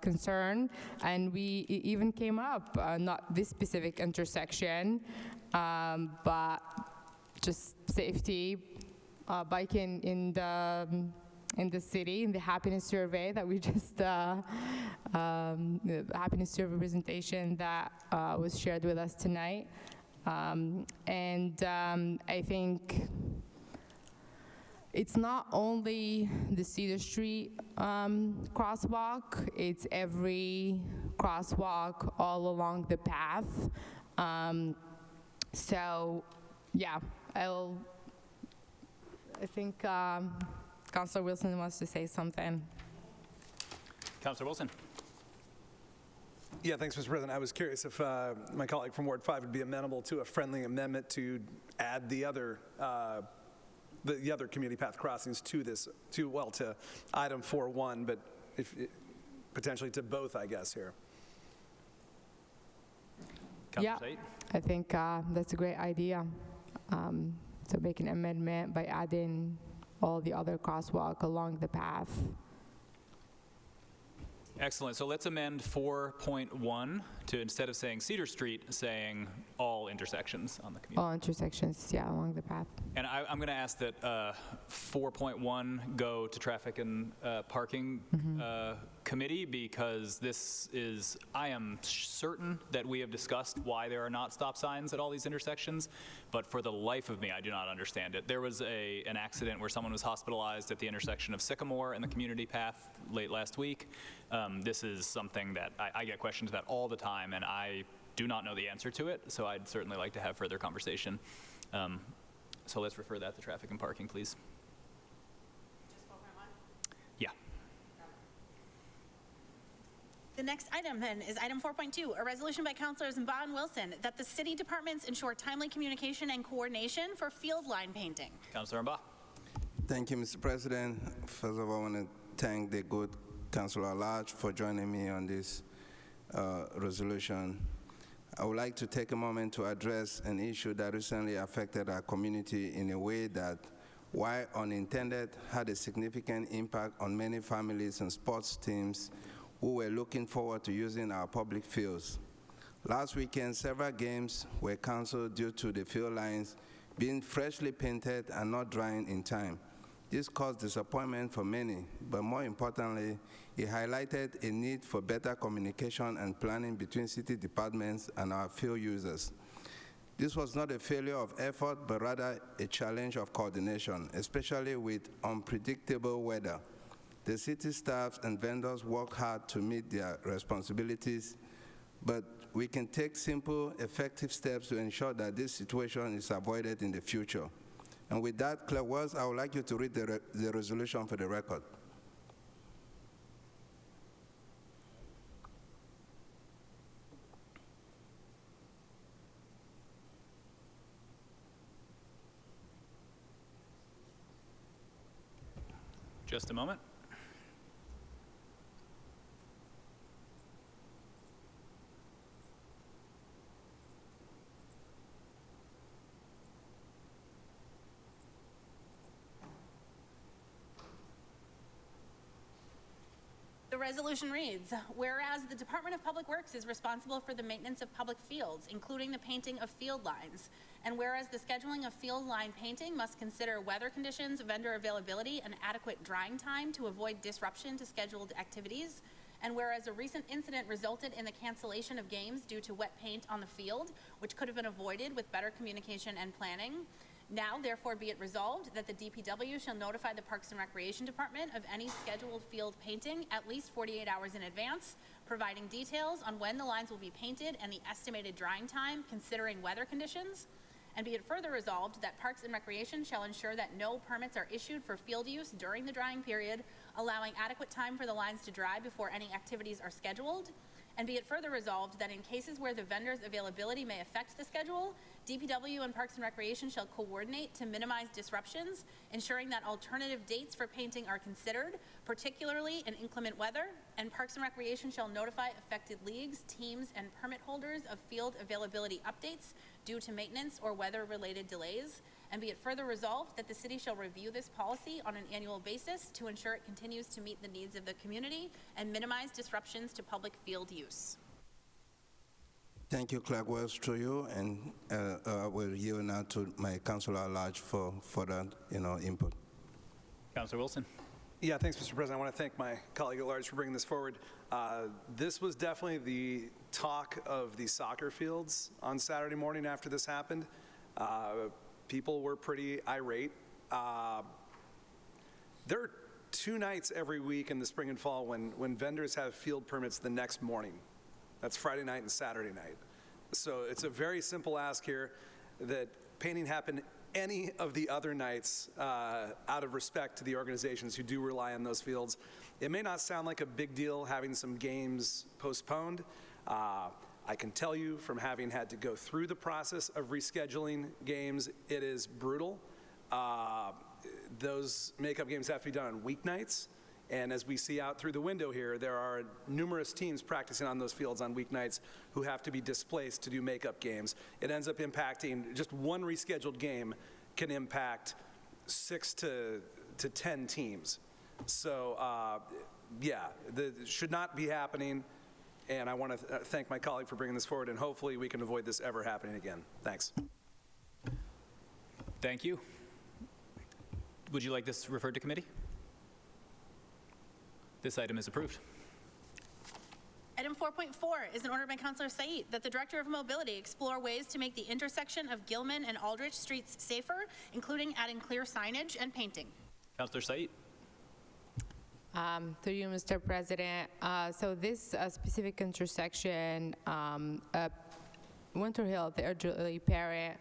concern, and we even came up, not this specific intersection, but just safety, biking in the city, in the happiness survey that we just, the happiness survey presentation that was shared with us tonight. I think it's not only the Cedar Street crosswalk, it's every crosswalk all along the path. So, yeah, I think Councilor Wilson wants to say something. Councilor Wilson. Yeah, thanks, Mr. President. I was curious if my colleague from Ward 5 would be amenable to a friendly amendment to add the other community path crossings to this, to item 4.1, but potentially to both, I guess, here. Yeah, I think that's a great idea. So make an amendment by adding all the other crosswalk along the path. Excellent. So let's amend 4.1 to, instead of saying Cedar Street, saying all intersections on the community. All intersections, yeah, along the path. And I'm going to ask that 4.1 go to Traffic and Parking Committee, because this is, I am certain that we have discussed why there are not stop signs at all these intersections, but for the life of me, I do not understand it. There was an accident where someone was hospitalized at the intersection of Sycamore and the community path late last week. This is something that I get questions about all the time, and I do not know the answer to it, so I'd certainly like to have further conversation. So let's refer that to Traffic and Parking, please. Yeah. The next item then is item 4.2, a resolution by Councilors Mba and Wilson that the city departments ensure timely communication and coordination for field line painting. Councilor Mba. Thank you, Mr. President. First of all, I want to thank the good Councilor at-large for joining me on this resolution. I would like to take a moment to address an issue that recently affected our community in a way that, while unintended, had a significant impact on many families and sports teams who were looking forward to using our public fields. Last weekend, several games were canceled due to the field lines being freshly painted and not drying in time. This caused disappointment for many, but more importantly, it highlighted a need for better communication and planning between city departments and our field users. This was not a failure of effort, but rather a challenge of coordination, especially with unpredictable weather. The city staffs and vendors work hard to meet their responsibilities, but we can take simple, effective steps to ensure that this situation is avoided in the future. And with that, Claire Wells, I would like you to read the resolution for the record. Just a moment. The resolution reads, whereas the Department of Public Works is responsible for the maintenance of public fields, including the painting of field lines, and whereas the scheduling of field line painting must consider weather conditions, vendor availability, and adequate drying time to avoid disruption to scheduled activities, and whereas a recent incident resulted in the cancellation of games due to wet paint on the field, which could have been avoided with better communication and planning, now, therefore, be it resolved that the DPW shall notify the Parks and Recreation Department of any scheduled field painting at least 48 hours in advance, providing details on when the lines will be painted and the estimated drying time, considering weather conditions. And be it further resolved that Parks and Recreation shall ensure that no permits are issued for field use during the drying period, allowing adequate time for the lines to dry before any activities are scheduled. And be it further resolved that in cases where the vendor's availability may affect the schedule, DPW and Parks and Recreation shall coordinate to minimize disruptions, ensuring that alternative dates for painting are considered, particularly in inclement weather, and Parks and Recreation shall notify affected leagues, teams, and permit holders of field availability updates due to maintenance or weather-related delays. And be it further resolved that the city shall review this policy on an annual basis to ensure it continues to meet the needs of the community and minimize disruptions to public field use. Thank you, Clerk Wells, to you, and I will yield now to my councilor at large for further, input. Councilor Wilson. Yeah, thanks, Mr. President. I want to thank my colleague at large for bringing this forward. This was definitely the talk of the soccer fields on Saturday morning after this happened. People were pretty irate. There are 2 nights every week in the spring and fall when vendors have field permits the next morning. That's Friday night and Saturday night. So it's a very simple ask here that painting happen any of the other nights out of respect to the organizations who do rely on those fields. It may not sound like a big deal having some games postponed. I can tell you from having had to go through the process of rescheduling games, it is brutal. Those makeup games have to be done on weeknights. And as we see out through the window here, there are numerous teams practicing on those fields on weeknights who have to be displaced to do makeup games. It ends up impacting, just one rescheduled game can impact 6 to 10 teams. So yeah, that should not be happening. And I want to thank my colleague for bringing this forward, and hopefully we can avoid this ever happening again. Thanks. Thank you. Would you like this referred to committee? This item is approved. Item 4.4 is an order by Councilor Said that the Director of Mobility explore ways to make the intersection of Gilman and Aldrich streets safer, including adding clear signage and painting. Councilor Said. Through you, Mr. President. So this specific intersection, Winter Hill, the elderly parent,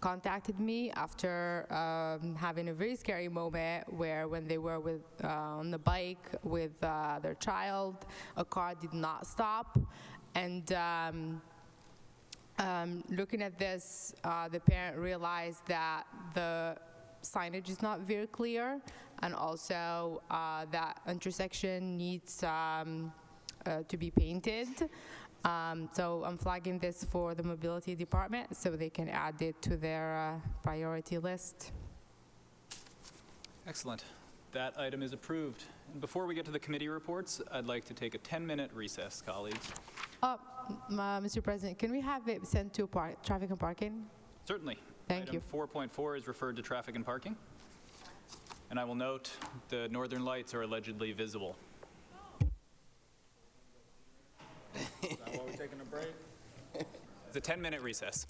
contacted me after having a very scary moment where when they were on the bike with their child, a car did not stop. And looking at this, the parent realized that the signage is not very clear, and also that intersection needs to be painted. So I'm flagging this for the mobility department so they can add it to their priority list. Excellent. That item is approved. And before we get to the committee reports, I'd like to take a 10-minute recess, colleagues. Mr. President, can we have it sent to traffic and parking? Certainly. Thank you. Item 4.4 is referred to traffic and parking. And I will note the northern lights are allegedly visible. Is that why we're taking a break? It's a 10-minute recess.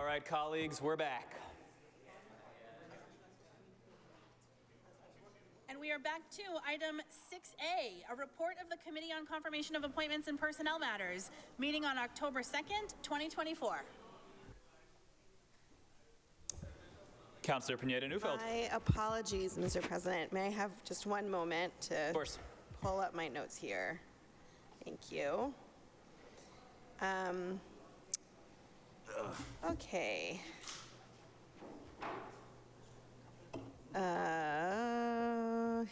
All right, colleagues, we're back. And we are back to item 6A, a report of the Committee on Confirmation of Appointments and Personnel Matters, meeting on October 2nd, 2024. Councilor Pineda-Neufeld. My apologies, Mr. President. May I have just one moment to Of course. pull up my notes here? Thank you. Okay.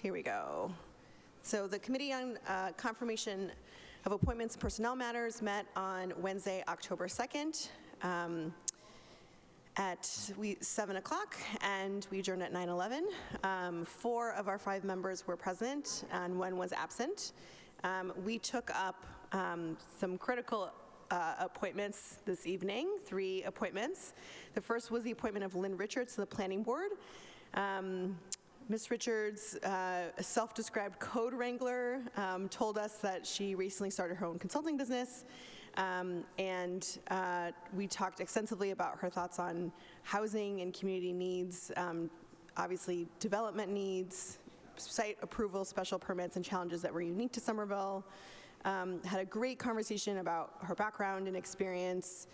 Here we go. So the Committee on Confirmation of Appointments and Personnel Matters met on Wednesday, October 2nd at 7 o'clock, and we adjourned at 9:11. 4 of our 5 members were present, and 1 was absent. We took up some critical appointments this evening, 3 appointments. The first was the appointment of Lynn Richards to the Planning Board. Ms. Richards, a self-described code wrangler, told us that she recently started her own consulting business, and we talked extensively about her thoughts on housing and community needs, obviously development needs, site approval, special permits, and challenges that were unique to Somerville. Had a great conversation about her background and experience,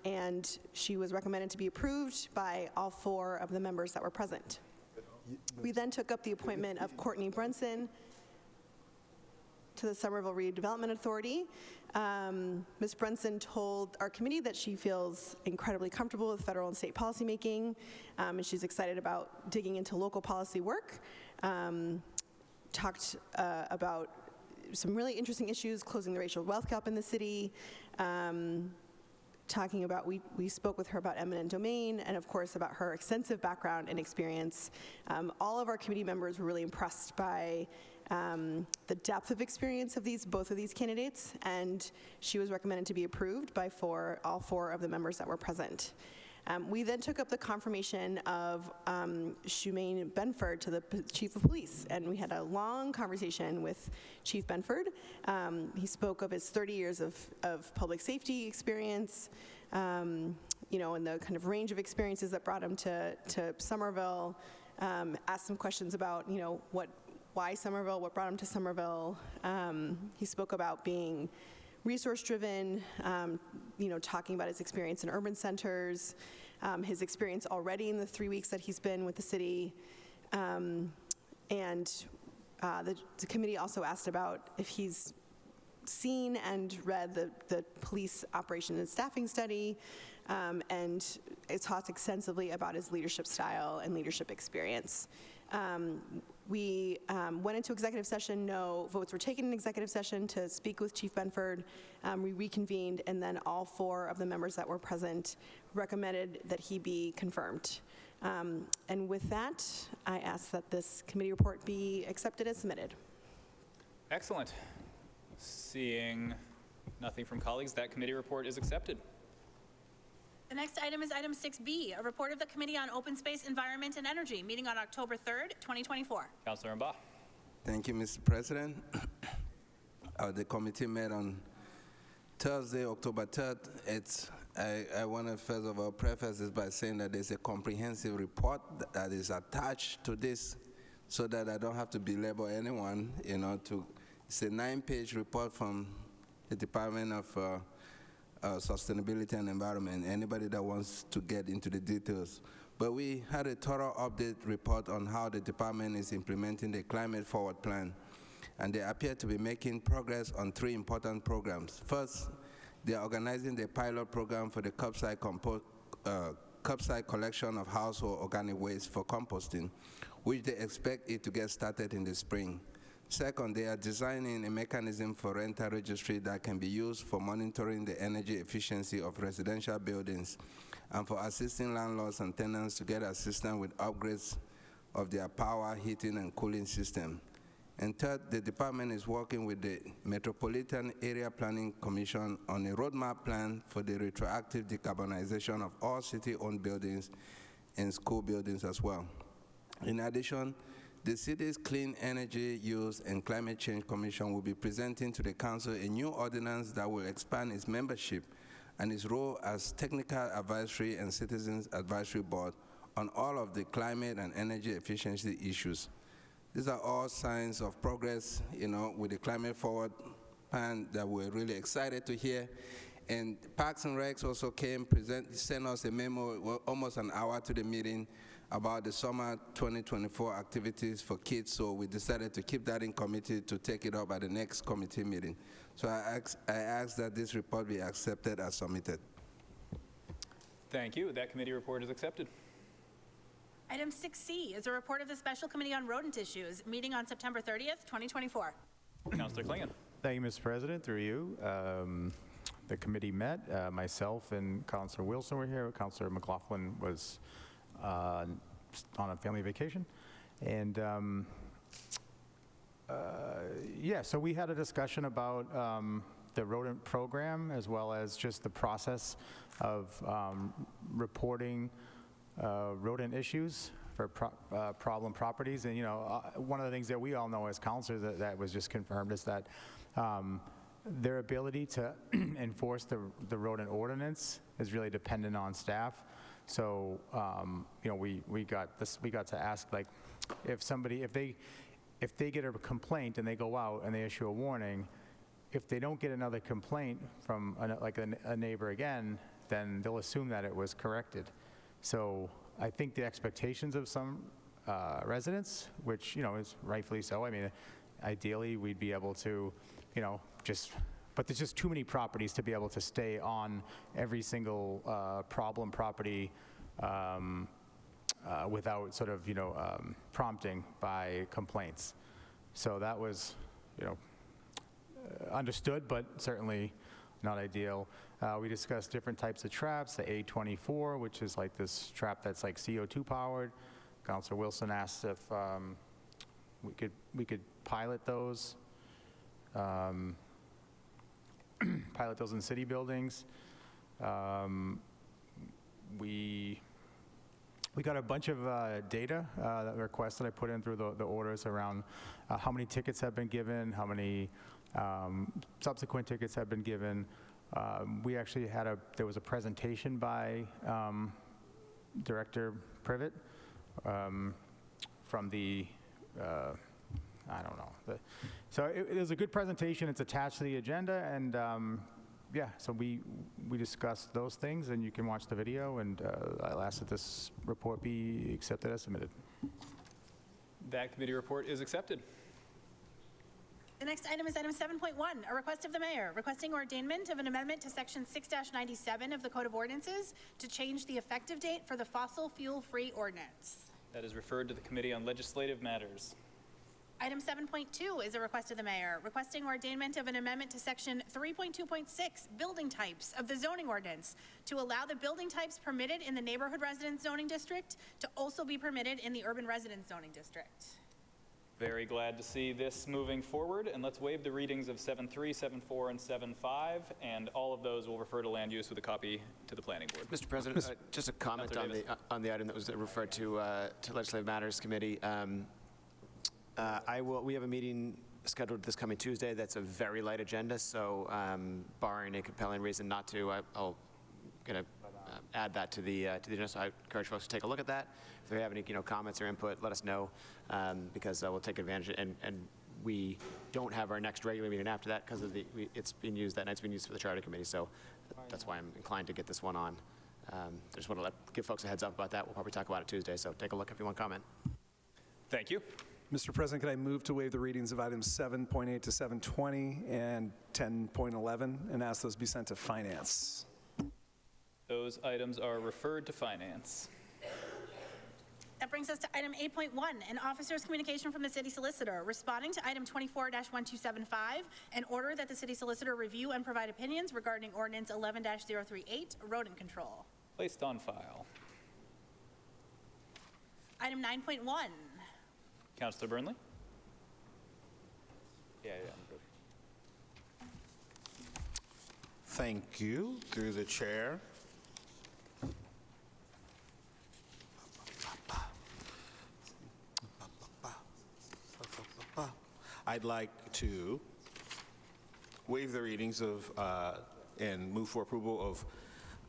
and she was recommended to be approved by all 4 of the members that were present. We then took up the appointment of Courtney Brunson to the Somerville Redevelopment Authority. Ms. Brunson told our committee that she feels incredibly comfortable with federal and state policymaking, and she's excited about digging into local policy work. Talked about some really interesting issues, closing the racial wealth gap in the city, talking about, we spoke with her about eminent domain, and of course about her extensive background and experience. All of our committee members were really impressed by the depth of experience of both of these candidates, and she was recommended to be approved by all 4 of the members that were present. We then took up the confirmation of Shumaine Benford to the Chief of Police, and we had a long conversation with Chief Benford. He spoke of his 30 years of public safety experience, and the kind of range of experiences that brought him to Somerville. Asked some questions about, why Somerville, what brought him to Somerville. He spoke about being resource-driven, talking about his experience in urban centers, his experience already in the 3 weeks that he's been with the city. And the committee also asked about if he's seen and read the police operation and staffing study, and it talked extensively about his leadership style and leadership experience. We went into executive session. No votes were taken in executive session to speak with Chief Benford. We reconvened, and then all 4 of the members that were present recommended that he be confirmed. And with that, I ask that this committee report be accepted as submitted. Excellent. Seeing nothing from colleagues, that committee report is accepted. The next item is item 6B, a report of the Committee on Open Space, Environment, and Energy, meeting on October 3rd, 2024. Councilor Mba. Thank you, Mr. President. The committee met on Thursday, October 3rd. I want to first of all preface this by saying that there's a comprehensive report that is attached to this so that I don't have to belabor anyone, it's a 9-page report from the Department of Sustainability and Environment, anybody that wants to get into the details. But we had a thorough update report on how the department is implementing the Climate Forward Plan, and they appear to be making progress on 3 important programs. First, they are organizing the pilot program for the curbside collection of household organic waste for composting, which they expect it to get started in the spring. Second, they are designing a mechanism for rental registry that can be used for monitoring the energy efficiency of residential buildings and for assisting landlords and tenants to get assistance with upgrades of their power, heating, and cooling system. And third, the department is working with the Metropolitan Area Planning Commission on a roadmap plan for the retroactive decarbonization of all city-owned buildings and school buildings as well. In addition, the city's Clean Energy Use and Climate Change Commission will be presenting to the council a new ordinance that will expand its membership and its role as technical advisory and citizens advisory board on all of the climate and energy efficiency issues. These are all signs of progress, with the Climate Forward plan that we're really excited to hear. And Parks and Recs also sent us a memo almost an hour to the meeting about the summer 2024 activities for kids, so we decided to keep that in committee to take it up at the next committee meeting. So I ask that this report be accepted as submitted. Thank you. That committee report is accepted. Item 6C is a report of the Special Committee on Rodent Issues, meeting on September 30th, 2024. Councilor Klingon. Thank you, Mr. President. Through you, the committee met. Myself and Councilor Wilson were here. Councilor McLaughlin was on a family vacation. And so we had a discussion about the rodent program, as well as just the process of reporting rodent issues for problem properties. And, one of the things that we all know as counselors that was just confirmed is that their ability to enforce the rodent ordinance is really dependent on staff. So, we got to ask, like, if they get a complaint and they go out and they issue a warning, if they don't get another complaint from a neighbor again, then they'll assume that it was corrected. So I think the expectations of some residents, which, is rightfully so. I mean, ideally, we'd be able to, but there's just too many properties to be able to stay on every single problem property without sort of, prompting by complaints. So that was, understood, but certainly not ideal. We discussed different types of traps, the A24, which is like this trap that's like CO2 powered. Councilor Wilson asked if we could pilot those, in city buildings. We got a bunch of data requests that I put in through the orders around how many tickets have been given, how many subsequent tickets have been given. We actually there was a presentation by Director Privet from the, I don't know. So it was a good presentation. It's attached to the agenda, and so we discussed those things, and you can watch the video, and I'll ask that this report be accepted as submitted. That committee report is accepted. The next item is item 7.1, a request of the mayor requesting ordainment of an amendment to section 6-97 of the Code of Ordinances to change the effective date for the fossil fuel-free ordinance. That is referred to the Committee on Legislative Matters. Item 7.2 is a request of the mayor requesting ordainment of an amendment to section 3.2.6, building types of the zoning ordinance to allow the building types permitted in the neighborhood residence zoning district to also be permitted in the urban residence zoning district. Very glad to see this moving forward, and let's waive the readings of 7.3, 7.4, and 7.5, and all of those will refer to land use with a copy to the Planning Board. Mr. President, just a comment on the item that was referred to Legislative Matters Committee. We have a meeting scheduled this coming Tuesday. That's a very light agenda, so barring a compelling reason not to, I'll add that to the agenda. So I encourage folks to take a look at that. If they have any comments or input, let us know, because we'll take advantage. And we don't have our next regular meeting after that because of it's being used, that night's being used for the Charter Committee. So that's why I'm inclined to get this one on. I just want to give folks a heads up about that. We'll probably talk about it Tuesday, so take a look if you want to comment. Thank you. Mr. President, could I move to waive the readings of items 7.8 to 7.20 and 10.11 and ask those be sent to Finance? Those items are referred to Finance. That brings us to item 8.1, an officer's communication from the city solicitor responding to item 24-1275, an order that the city solicitor review and provide opinions regarding ordinance 11-038, rodent control. Placed on file. Item 9.1. Councilor Burnley? Yeah, I'm good. Thank you. Through the chair. I'd like to waive the readings of and move for approval of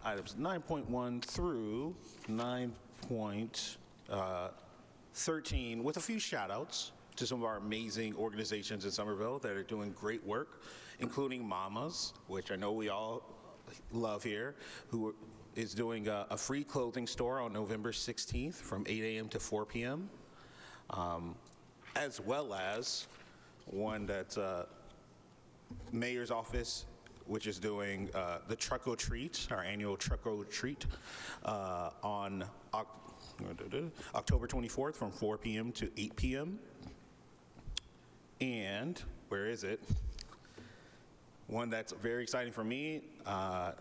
items 9.1 through 9.13 with a few shout outs to some of our amazing organizations in Somerville that are doing great work, including Mamas, which I know we all love here, who is doing a free clothing store on November 16th from 8 a.m. to 4 p.m., as well as one that's Mayor's Office, which is doing the Truck or Treat, our annual Truck or Treat, on October 24th from 4 p.m. to 8 p.m. And where is it? One that's very exciting for me, the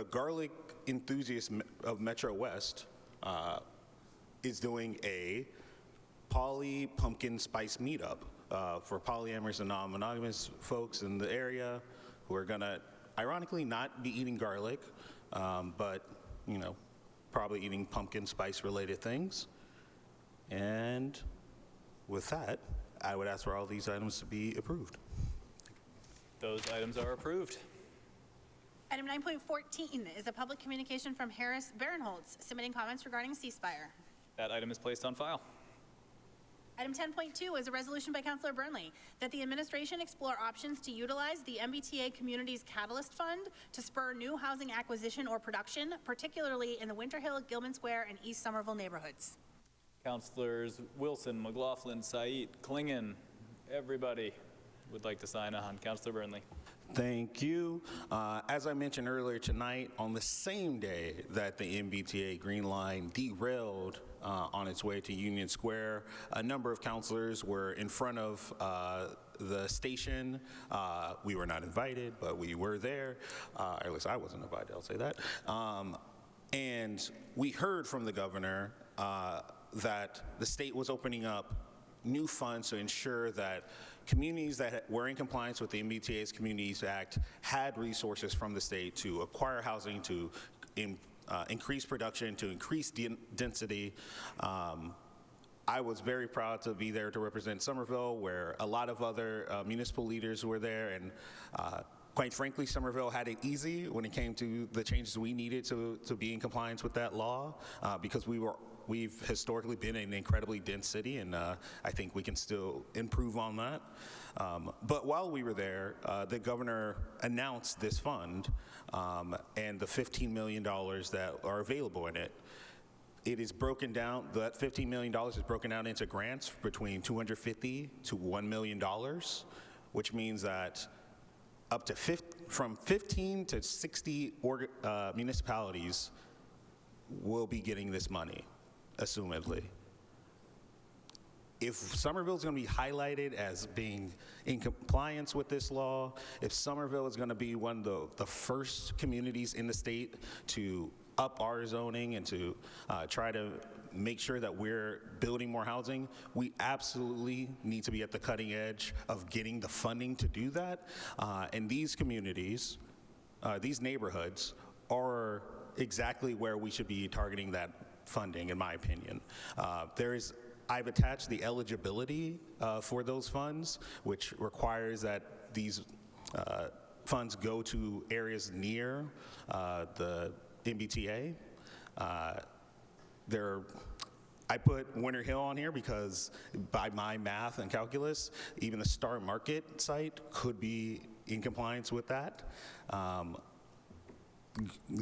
Garlic Enthusiast of Metro West is doing a poly pumpkin spice meetup for polyamorous and non-monogamous folks in the area who are gonna, ironically, not be eating garlic, but, you know, probably eating pumpkin spice related things. And with that, I would ask for all these items to be approved. Those items are approved. Item 9.14 is a public communication from Harris Barinholtz submitting comments regarding ceasefire. That item is placed on file. Item 10.2 is a resolution by Councilor Burnley that the administration explore options to utilize the MBTA Communities Catalyst Fund to spur new housing acquisition or production, particularly in the Winter Hill, Gilman Square, and East Somerville neighborhoods. Councilors Wilson, McLaughlin, Said, Klingon, everybody would like to sign on. Councilor Burnley. Thank you. As I mentioned earlier tonight, on the same day that the MBTA Green Line derailed on its way to Union Square, a number of councilors were in front of the station. We were not invited, but we were there. At least I wasn't invited, I'll say that. And we heard from the governor that the state was opening up new funds to ensure that communities that were in compliance with the MBTA's Communities Act had resources from the state to acquire housing, to increase production, to increase density. I was very proud to be there to represent Somerville, where a lot of other municipal leaders were there, and quite frankly, Somerville had it easy when it came to the changes we needed to be in compliance with that law, because we've historically been an incredibly dense city, and I think we can still improve on that. But while we were there, the governor announced this fund and the $15 million that are available in it. It is broken down, that $15 million is broken down into grants between $250 to $1 million, which means that up to from 15 to 60 municipalities will be getting this money, assumedly. If Somerville is going to be highlighted as being in compliance with this law, if Somerville is going to be one of the first communities in the state to up our zoning and to try to make sure that we're building more housing, we absolutely need to be at the cutting edge of getting the funding to do that. And these communities, these neighborhoods, are exactly where we should be targeting that funding, in my opinion. I've attached the eligibility for those funds, which requires that these funds go to areas near the MBTA. I put Winter Hill on here because by my math and calculus, even the Star Market site could be in compliance with that.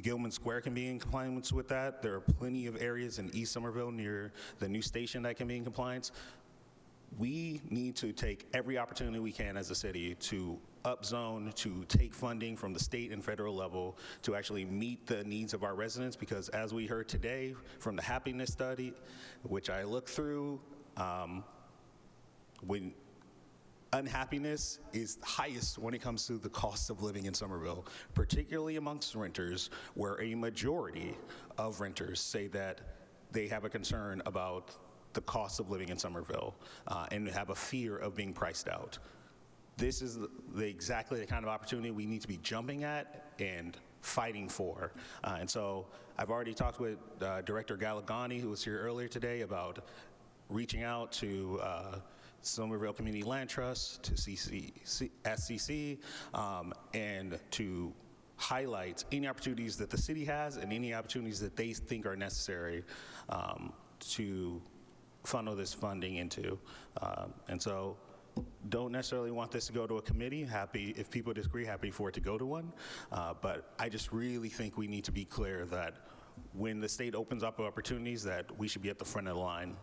Gilman Square can be in compliance with that. There are plenty of areas in East Somerville near the new station that can be in compliance. We need to take every opportunity we can as a city to upzone, to take funding from the state and federal level to actually meet the needs of our residents, because as we heard today from the happiness study, which I looked through, when unhappiness is highest when it comes to the cost of living in Somerville, particularly amongst renters, where a majority of renters say that they have a concern about the cost of living in Somerville and have a fear of being priced out. This is exactly the kind of opportunity we need to be jumping at and fighting for. And so I've already talked with Director Galagani, who was here earlier today, about reaching out to Somerville Community Land Trust, to SCC, and to highlights any opportunities that the city has and any opportunities that they think are necessary to funnel this funding into. And so don't necessarily want this to go to a committee. Happy, if people disagree, happy for it to go to one. But I just really think we need to be clear that when the state opens up opportunities, that we should be at the front of the line.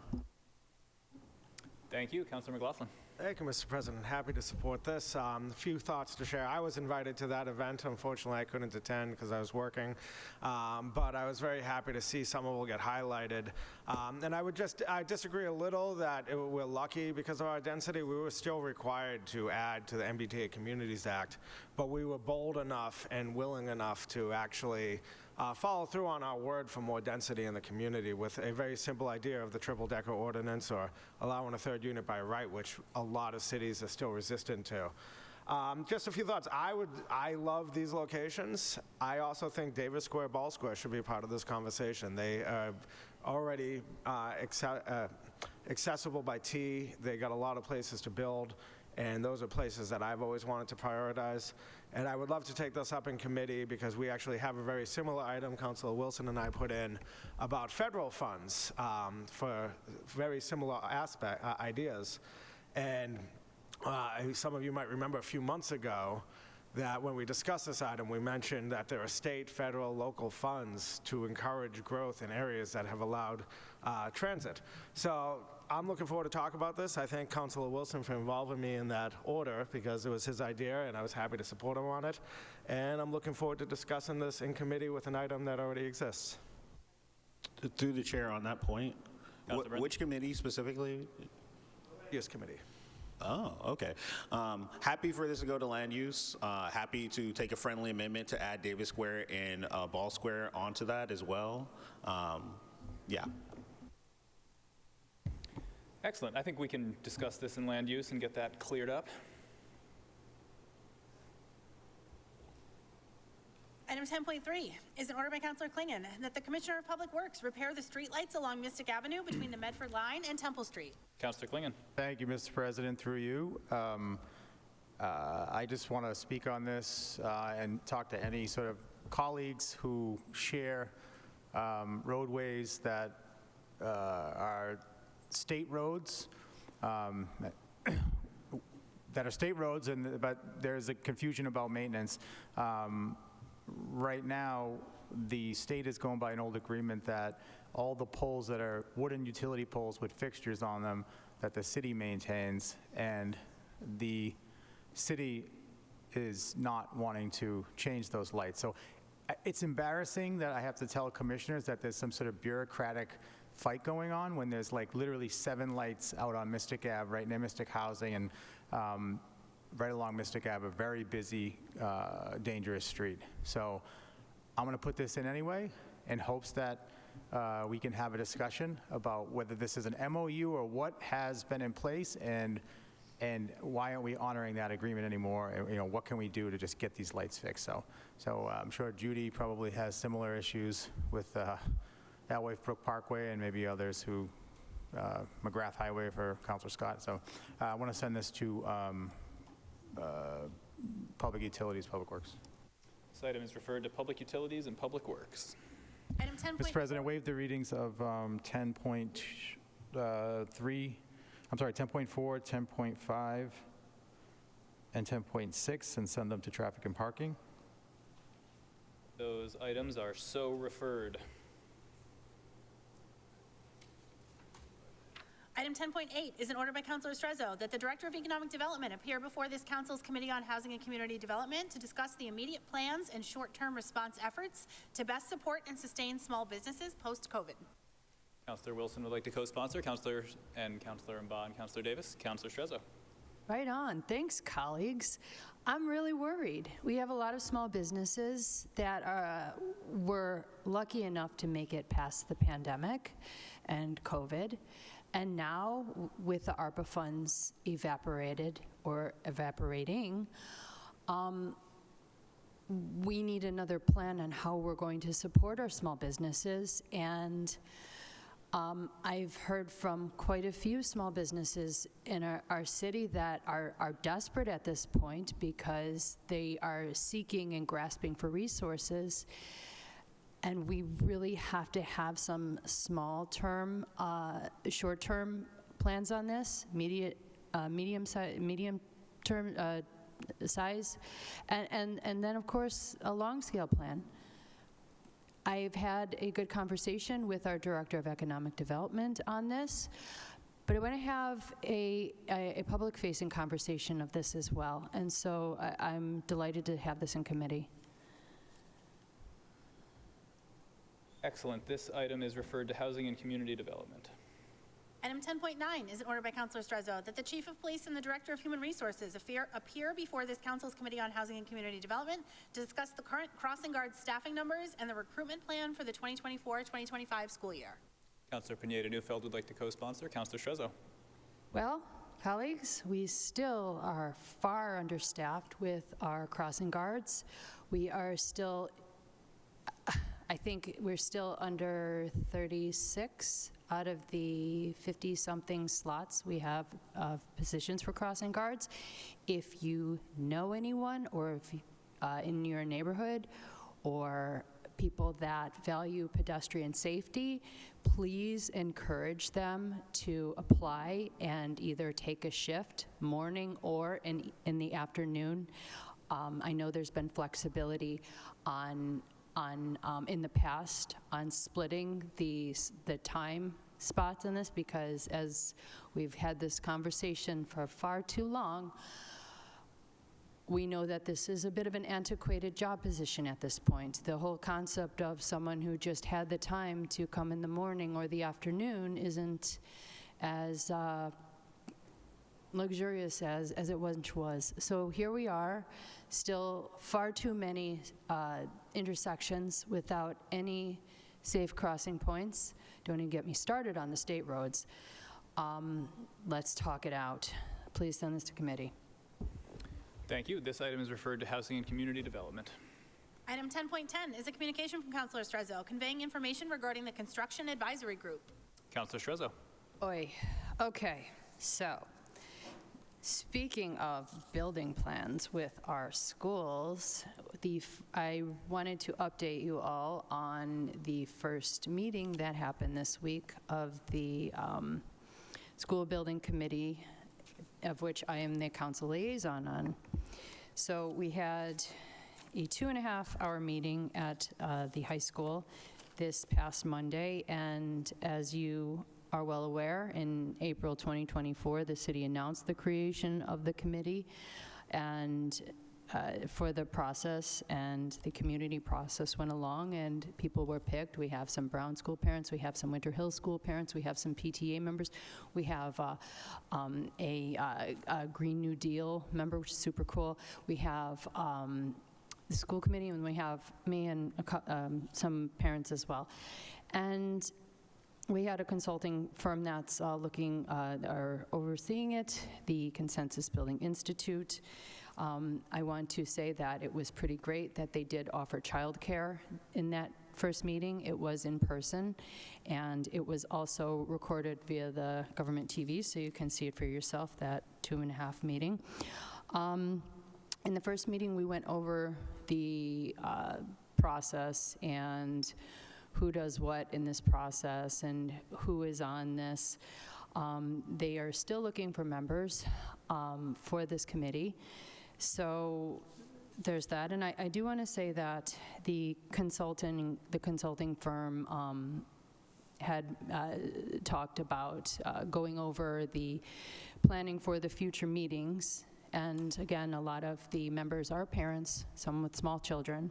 Thank you. Councilor McLaughlin. Thank you, Mr. President. Happy to support this. A few thoughts to share. I was invited to that event. Unfortunately, I couldn't attend because I was working, but I was very happy to see some of it get highlighted. And I disagree a little that we're lucky because of our density. We were still required to add to the MBTA Communities Act, but we were bold enough and willing enough to actually follow through on our word for more density in the community with a very simple idea of the triple-decker ordinance or allowing a third unit by right, which a lot of cities are still resistant to. Just a few thoughts. I love these locations. I also think Davis Square, Ball Square should be part of this conversation. They are already accessible by T. They got a lot of places to build, and those are places that I've always wanted to prioritize. And I would love to take this up in committee because we actually have a very similar item Councilor Wilson and I put in about federal funds for very similar ideas. And some of you might remember a few months ago that when we discussed this item, we mentioned that there are state, federal, local funds to encourage growth in areas that have allowed transit. So I'm looking forward to talk about this. I thank Councilor Wilson for involving me in that order because it was his idea and I was happy to support him on it. And I'm looking forward to discussing this in committee with an item that already exists. Through the chair on that point, which committee specifically? Yes, committee. Oh, okay. Happy for this to go to land use. Happy to take a friendly amendment to add Davis Square and Ball Square onto that as well. Yeah. Excellent. I think we can discuss this in land use and get that cleared up. Item 10.3 is an order by Councilor Klingon that the Commissioner of Public Works repair the streetlights along Mystic Avenue between the Medford Line and Temple Street. Councilor Klingon. Thank you, Mr. President, through you. I just want to speak on this and talk to any sort of colleagues who share roadways that are state roads, that are state roads, but there's a confusion about maintenance. Right now, the state is going by an old agreement that all the poles that are wooden utility poles with fixtures on them that the city maintains, and the city is not wanting to change those lights. So it's embarrassing that I have to tell commissioners that there's some sort of bureaucratic fight going on when there's like literally 7 lights out on Mystic Ave, right near Mystic Housing, and right along Mystic Ave, a very busy, dangerous street. So I'm going to put this in anyway in hopes that we can have a discussion about whether this is an MOU or what has been in place, and why aren't we honoring that agreement anymore? And, you know, what can we do to just get these lights fixed? So I'm sure Judy probably has similar issues with Alwave Brook Parkway and maybe others who, McGrath Highway for Councilor Scott. So I want to send this to Public Utilities, Public Works. This item is referred to Public Utilities and Public Works. Item 10. Mr. President, waive the readings of 10.3, I'm sorry, 10.4, 10.5, and 10.6, and send them to Traffic and Parking. Those items are so referred. Item 10.8 is an order by Councilor Strezzo that the Director of Economic Development appear before this Council's Committee on Housing and Community Development to discuss the immediate plans and short-term response efforts to best support and sustain small businesses post-COVID. Councilor Wilson would like to co-sponsor. Councilor Mba and Councilor Davis. Councilor Strezzo. Right on. Thanks, colleagues. I'm really worried. We have a lot of small businesses that were lucky enough to make it past the pandemic and COVID. And now, with the ARPA funds evaporated or evaporating, we need another plan on how we're going to support our small businesses. And I've heard from quite a few small businesses in our city that are desperate at this point because they are seeking and grasping for resources. And we really have to have some short-term plans on this, medium-term size, and then, of course, a long-scale plan. I've had a good conversation with our Director of Economic Development on this, but I want to have a public-facing conversation of this as well, and so I'm delighted to have this in committee. Excellent. This item is referred to Housing and Community Development. Item 10.9 is an order by Councilor Strezzo that the Chief of Police and the Director of Human Resources appear before this Council's Committee on Housing and Community Development to discuss the current crossing guard staffing numbers and the recruitment plan for the 2024-2025 school year. Councilor Pineda-Neufeld would like to co-sponsor. Councilor Strezzo. Well, colleagues, we still are far understaffed with our crossing guards. We are still, I think we're still under 36 out of the 50-something slots we have positions for crossing guards. If you know anyone, or if in your neighborhood, or people that value pedestrian safety, please encourage them to apply and either take a shift, morning or in the afternoon. I know there's been flexibility in the past on splitting the time spots in this, because as we've had this conversation for far too long, we know that this is a bit of an antiquated job position at this point. The whole concept of someone who just had the time to come in the morning or the afternoon isn't as luxurious as it once was. So here we are, still far too many intersections without any safe crossing points. Don't even get me started on the state roads. Let's talk it out. Please send this to committee. Thank you. This item is referred to Housing and Community Development. Item 10.10 is a communication from Councilor Strezzo conveying information regarding the Construction Advisory Group. Councilor Strezzo. Oy. Okay, so speaking of building plans with our schools, I wanted to update you all on the first meeting that happened this week of the School Building Committee, of which I am the council liaison on. So we had a 2.5-hour meeting at the high school this past Monday, and as you are well aware, in April 2024, the city announced the creation of the committee, and for the process, and the community process went along, and people were picked. We have some Brown School parents, we have some Winter Hill School parents, we have some PTA members, we have a Green New Deal member, which is super cool. We have the school committee, and we have me and some parents as well. And we had a consulting firm that's overseeing it, the Consensus Building Institute. I want to say that it was pretty great that they did offer childcare in that first meeting. It was in person, and it was also recorded via the government TV, so you can see it for yourself, that 2.5 meeting. In the first meeting, we went over the process and who does what in this process and who is on this. They are still looking for members for this committee. So there's that. And I do want to say that the consulting firm had talked about going over the planning for the future meetings. And again, a lot of the members are parents, some with small children,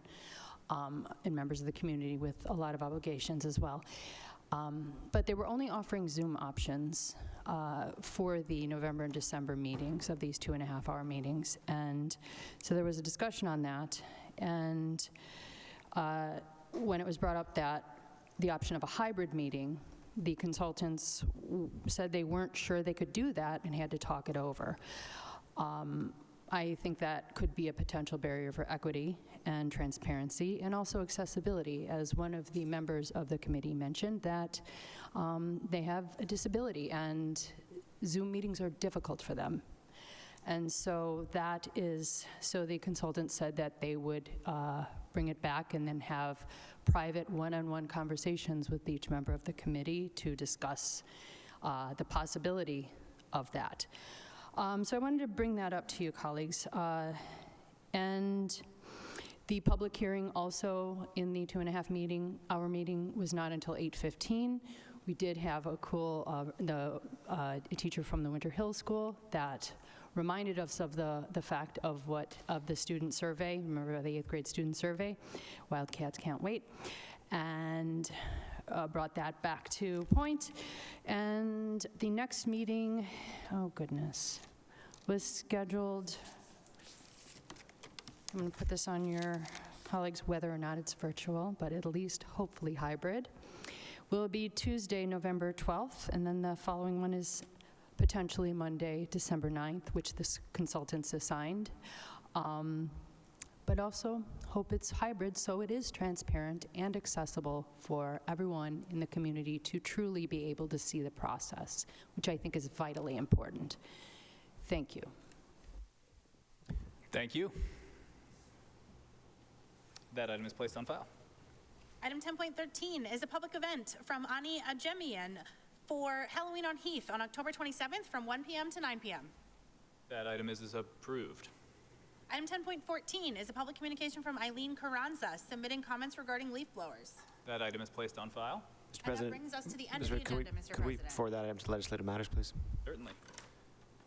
and members of the community with a lot of obligations as well. But they were only offering Zoom options for the November and December meetings of these 2.5-hour meetings. And so there was a discussion on that. And when it was brought up that the option of a hybrid meeting, the consultants said they weren't sure they could do that and had to talk it over. I think that could be a potential barrier for equity and transparency, and also accessibility, as one of the members of the committee mentioned, that they have a disability and Zoom meetings are difficult for them. And so the consultant said that they would bring it back and then have private one-on-one conversations with each member of the committee to discuss the possibility of that. So I wanted to bring that up to you, colleagues. And the public hearing also in the 2.5-hour meeting was not until 8:15. We did have a a teacher from the Winter Hill School that reminded us of the fact of the student survey. Remember the 8th grade student survey? Wildcats can't wait. And brought that back to point. And the next meeting, oh goodness, was scheduled, I'm going to put this on your colleagues, whether or not it's virtual, but at least hopefully hybrid, will be Tuesday, November 12th, and then the following one is potentially Monday, December 9th, which this consultant's assigned. But also hope it's hybrid, so it is transparent and accessible for everyone in the community to truly be able to see the process, which I think is vitally important. Thank you. Thank you. That item is placed on file. Item 10.13 is a public event from Ani Ajemian for Halloween on Heath on October 27th from 1 p.m. to 9 p.m. That item is approved. Item 10.14 is a public communication from Eileen Carranza submitting comments regarding leaf blowers. That item is placed on file. Mr. President. And that brings us to the end of the agenda, Mr. Could we President. forward that item to legislative matters, please? Certainly.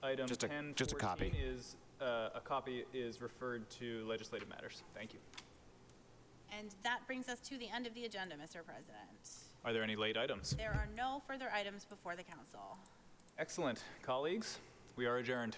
Item Just a 10.14 copy. is, a copy is referred to legislative matters. Thank you. And that brings us to the end of the agenda, Mr. President. Are there any late items? There are no further items before the council. Excellent. Colleagues, we are adjourned.